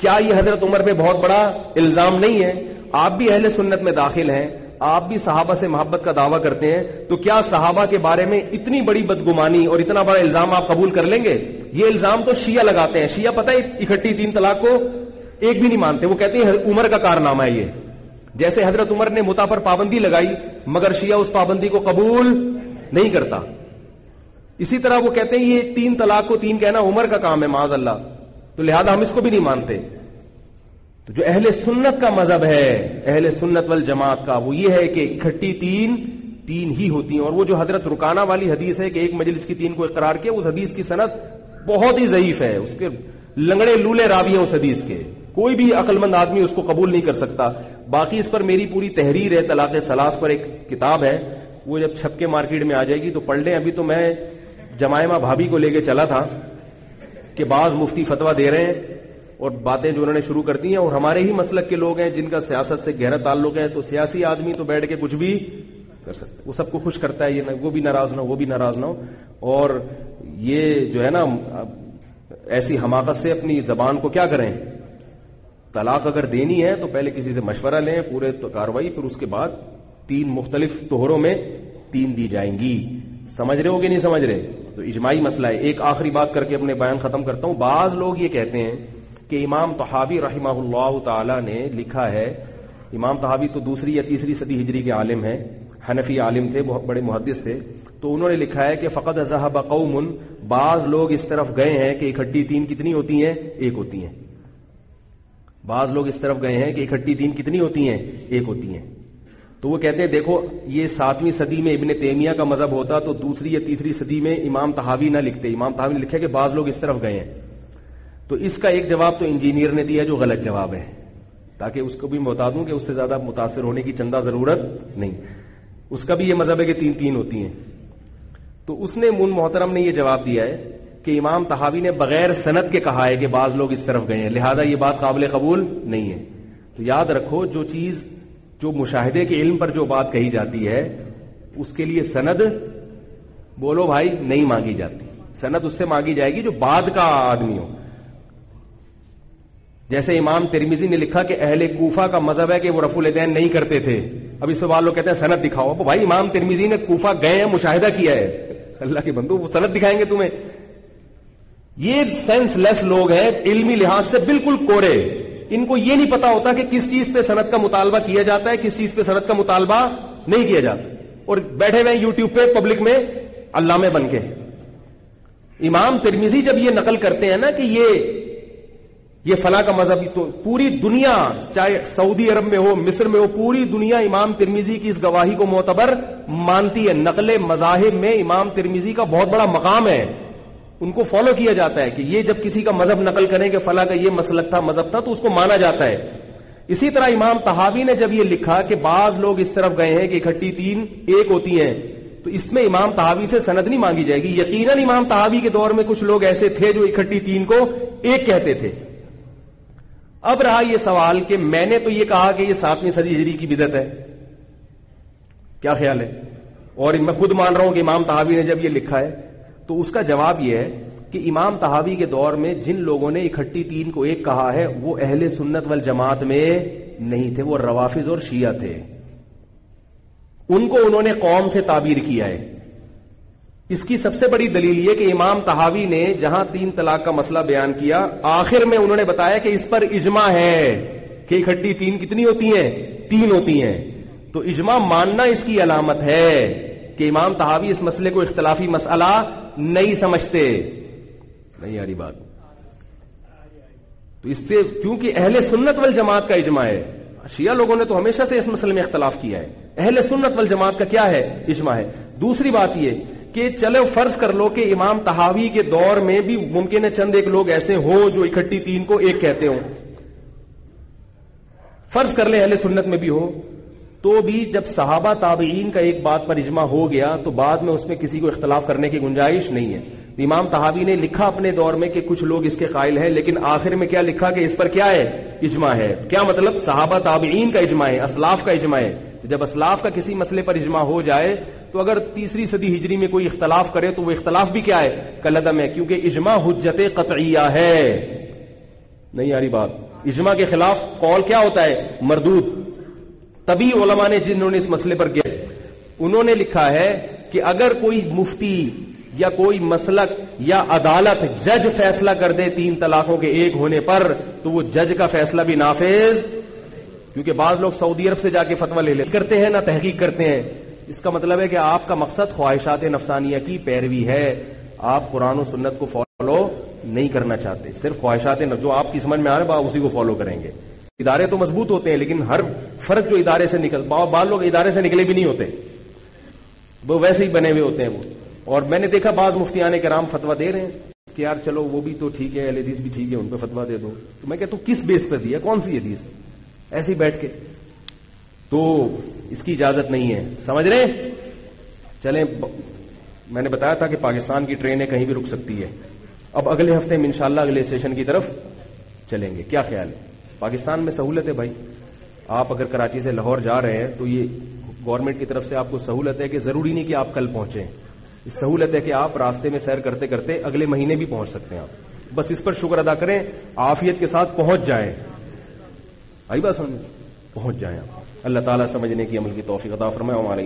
کیا یہ حضرت عمر پہ بہت بڑا الزام نہیں ہے؟ آپ بھی اہل سنت میں داخل ہیں, آپ بھی صحابہ سے محبت کا دعویٰ کرتے ہیں, تو کیا صحابہ کے بارے میں اتنی بڑی بدگمانی اور اتنا بڑا الزام آپ قبول کر لیں گے؟ یہ الزام تو شیعہ لگاتے ہیں. شیعہ پتہ ہے اکٹھی 3 طلاق کو ایک بھی نہیں مانتے, وہ کہتے ہیں عمر کا کارنامہ ہے یہ. جیسے حضرت عمر نے متع پر پابندی لگائی مگر شیعہ اس پابندی کو قبول نہیں کرتا, اسی طرح وہ کہتے ہیں یہ 3 طلاق کو 3 کہنا عمر کا کام ہے معاذ اللہ, تو لہذا ہم اس کو بھی نہیں مانتے. تو جو اہل سنت کا مذہب ہے, اہل سنت والجماعت کا, وہ یہ ہے کہ اکٹھی 3 ہی ہوتی ہیں. اور وہ جو حضرت رکانہ والی حدیث ہے کہ ایک مجلس کی 3 کو اقرار کیا, اس حدیث کی سند بہت ہی ضعیف ہے, اس کے لنگڑے لولے راوی ہیں اس حدیث کے, کوئی بھی عقل مند آدمی اس کو قبول نہیں کر سکتا. باقی اس پر میری پوری تحریر ہے, طلاق ثلاث پر ایک کتاب ہے, وہ جب چھپ کے مارکیٹ میں آ جائے گی تو پڑھ لیں. ابھی تو میں جمائمہ بھابھی کو لے کے چلا تھا کہ بعض مفتی فتویٰ دے رہے ہیں اور باتیں جو انہوں نے شروع کر دی ہیں, اور ہمارے ہی مسلک کے لوگ ہیں جن کا سیاست سے گہرا تعلق ہے, تو سیاسی آدمی تو بیٹھ کے کچھ بھی کر سکتے, وہ سب کو خوش کرتا ہے, یہ وہ بھی ناراض نہ ہو, وہ بھی ناراض نہ ہو. اور یہ جو ہے نا ایسی حماقت سے اپنی زبان کو کیا کریں, طلاق اگر دینی ہے تو پہلے کسی سے مشورہ لیں, پورے کاروائی, پھر اس کے بعد 3 مختلف طہروں میں 3 دی جائیں گی. سمجھ رہے ہو کہ نہیں سمجھ رہے؟ تو اجماعی مسئلہ ہے. ایک آخری بات کر کے اپنے بیان ختم کرتا ہوں. بعض لوگ یہ کہتے ہیں کہ امام طحاوی رحمہ اللہ تعالی نے لکھا ہے, امام طحاوی تو 2ری یا 3ری صدی ہجری کے عالم ہیں, حنفی عالم تھے, بہت بڑے محدث تھے, تو انہوں نے لکھا ہے کہ فقط ذهب قوم, بعض لوگ اس طرف گئے ہیں کہ اکٹھی 3 کتنی ہوتی ہیں, ایک ہوتی ہیں. بعض لوگ اس طرف گئے ہیں کہ اکٹھی 3 کتنی ہوتی ہیں, ایک ہوتی ہیں. تو وہ کہتے ہیں دیکھو یہ 7ویں صدی میں ابن تیمیہ کا مذہب ہوتا تو 2ری یا 3ری صدی میں امام طحاوی نہ لکھتے. امام طحاوی نے لکھا کہ بعض لوگ اس طرف گئے ہیں. تو اس کا ایک جواب تو انجینئر نے دیا جو غلط جواب ہے, تاکہ اس کو بھی میں بتا دوں کہ اس سے زیادہ متاثر ہونے کی چندہ ضرورت نہیں. اس کا بھی یہ مذہب ہے کہ 3 ہوتی ہیں. تو اس نے محترم نے یہ جواب دیا ہے کہ امام طحاوی نے بغیر سند کے کہا ہے کہ بعض لوگ اس طرف گئے ہیں, لہذا یہ بات قابل قبول نہیں ہے. تو یاد رکھو, جو چیز جو مشاہدے کے علم پر جو بات کہی جاتی ہے اس کے لیے سند, بولو بھائی, نہیں مانگی جاتی. سند اس سے مانگی جائے گی جو بعد کا آدمی ہو. جیسے امام ترمذی نے لکھا کہ اہل کوفہ کا مذہب ہے کہ وہ رفع الیدین نہیں کرتے تھے, اب اس پہ بعض لوگ کہتے ہیں سند دکھاؤ. اب بھائی امام ترمذی نے کوفہ گئے ہیں, مشاہدہ کیا ہے, اللہ کے بندو وہ سند دکھائیں گے تمہیں؟ یہ سینس لیس لوگ ہیں, علمی لحاظ سے بالکل کورے. ان کو یہ نہیں پتا ہوتا کہ کس چیز پہ سند کا مطالبہ کیا جاتا ہے, کس چیز پہ سند کا مطالبہ نہیں کیا جاتا, اور بیٹھے ہوئے یوٹیوب پہ پبلک میں علامے بن کے. امام ترمذی جب یہ نقل کرتے ہیں نا کہ یہ فلاں کا مذہب, تو پوری دنیا, چاہے سعودی عرب میں ہو, مصر میں ہو, پوری دنیا امام ترمذی کی اس گواہی کو معتبر مانتی ہے. نقل مذاہب میں امام ترمذی کا بہت بڑا مقام ہے, ان کو فالو کیا جاتا ہے کہ یہ جب کسی کا مذہب نقل کریں کہ فلاں کا یہ مسلک تھا, مذہب تھا, تو اس کو مانا جاتا ہے. اسی طرح امام طحاوی نے جب یہ لکھا کہ بعض لوگ اس طرف گئے ہیں کہ اکٹھی تین ایک ہوتی ہیں, تو اس میں امام طحاوی سے سند نہیں مانگی جائے گی. یقیناً امام طحاوی کے دور میں کچھ لوگ ایسے تھے جو اکٹھی تین کو ایک کہتے تھے. اب رہا یہ سوال کہ میں نے تو یہ کہا کہ یہ 7ویں صدی ہجری کی بدعت ہے, کیا خیال ہے؟ اور میں خود مان رہا ہوں کہ امام طحاوی نے جب یہ لکھا ہے, تو اس کا جواب یہ ہے کہ امام طحاوی کے دور میں جن لوگوں نے اکٹھی تین کو ایک کہا ہے وہ اہل سنت والجماعت میں نہیں تھے, وہ روافض اور شیعہ تھے. ان کو انہوں نے قوم سے تعبیر کیا ہے. اس کی سب سے بڑی دلیل یہ کہ امام طحاوی نے جہاں 3 طلاق کا مسئلہ بیان کیا, آخر میں انہوں نے بتایا کہ اس پر اجماع ہے کہ اکٹھی تین کتنی ہوتی ہیں؟ 3 ہوتی ہیں. تو اجماع ماننا اس کی علامت ہے کہ امام طحاوی اس مسئلے کو اختلافی مسئلہ نہیں سمجھتے. نہیں آ رہی بات؟ تو اس سے کیونکہ اہل سنت والجماعت کا اجماع ہے, شیعہ لوگوں نے تو ہمیشہ سے اس مسئلے میں اختلاف کیا ہے, اہل سنت والجماعت کا کیا ہے؟ اجماع ہے. دوسری بات یہ کہ چلو فرض کر لو کہ امام طحاوی کے دور میں بھی ممکن ہے چند ایک لوگ ایسے ہوں جو اکٹھی تین کو ایک کہتے ہوں, فرض کر لیں اہل سنت میں بھی ہو, تو بھی جب صحابہ تابعین کا ایک بات پر اجماع ہو گیا تو بعد میں اس میں کسی کو اختلاف کرنے کی گنجائش نہیں ہے. امام طحاوی نے لکھا اپنے دور میں کہ کچھ لوگ اس کے قائل ہیں, لیکن آخر میں کیا لکھا کہ اس پر کیا ہے؟ اجماع ہے. کیا مطلب؟ صحابہ تابعین کا اجماع ہے, اسلاف کا اجماع ہے. جب اسلاف کا کسی مسئلے پر اجماع ہو جائے تو اگر 3 صدی ہجری میں کوئی اختلاف کرے تو وہ اختلاف بھی کیا ہے؟ کالعدم ہے, کیونکہ اجماع حجت قطعیہ ہے. نہیں آ رہی بات؟ اجماع کے خلاف قول کیا ہوتا ہے؟ مردود. تبھی علماء نے جنہوں نے اس مسئلے پر کیا, انہوں نے لکھا ہے کہ اگر کوئی مفتی یا کوئی مسلک یا عدالت جج فیصلہ کر دے 3 طلاقوں کے ایک ہونے پر, تو وہ جج کا فیصلہ بھی نافذ. کیونکہ بعض لوگ سعودی عرب سے جا کے فتویٰ لے کرتے ہیں, نہ تحقیق کرتے ہیں. اس کا مطلب ہے کہ آپ کا مقصد خواہشات نفسانیہ کی پیروی ہے, آپ قرآن و سنت کو فالو نہیں کرنا چاہتے, صرف خواہشات جو آپ کی سمجھ میں آ رہے آپ اسی کو فالو کریں گے. ادارے تو مضبوط ہوتے ہیں, لیکن ہر فرد جو ادارے سے بعض لوگ ادارے سے نکلے بھی نہیں ہوتے, وہ ویسے ہی بنے ہوئے ہوتے ہیں وہ. اور میں نے دیکھا بعض مفتیان کرام فتویٰ دے رہے ہیں کہ یار چلو وہ بھی تو ٹھیک ہے, اہل حدیث بھی ٹھیک ہے, ان پہ فتویٰ دے دو. تو میں کہتا ہوں کس بیس پہ دیا, کون سی حدیث؟ ایسے ہی بیٹھ کے, تو اس کی اجازت نہیں ہے. سمجھ رہے ہیں؟ چلیں, میں نے بتایا تھا کہ پاکستان کی ٹرینیں کہیں بھی رک سکتی ہے. اب اگلے ہفتے میں انشاءاللہ اگلے اسٹیشن کی طرف چلیں گے. کیا خیال ہے؟ پاکستان میں سہولت ہے بھائی. آپ اگر کراچی سے لاہور جا رہے ہیں تو یہ گورنمنٹ کی طرف سے آپ کو سہولت ہے کہ ضروری نہیں کہ آپ کل پہنچیں. سہولت ہے کہ آپ راستے میں سیر کرتے کرتے اگلے مہینے بھی پہنچ سکتے ہیں. آپ بس اس پر شکر ادا کریں, عافیت کے ساتھ پہنچ جائیں. آئی بات سمجھ, پہنچ جائیں آپ. اللہ تعالیٰ سمجھنے کی عمل کی توفیق عطا فرمائے. ہمارے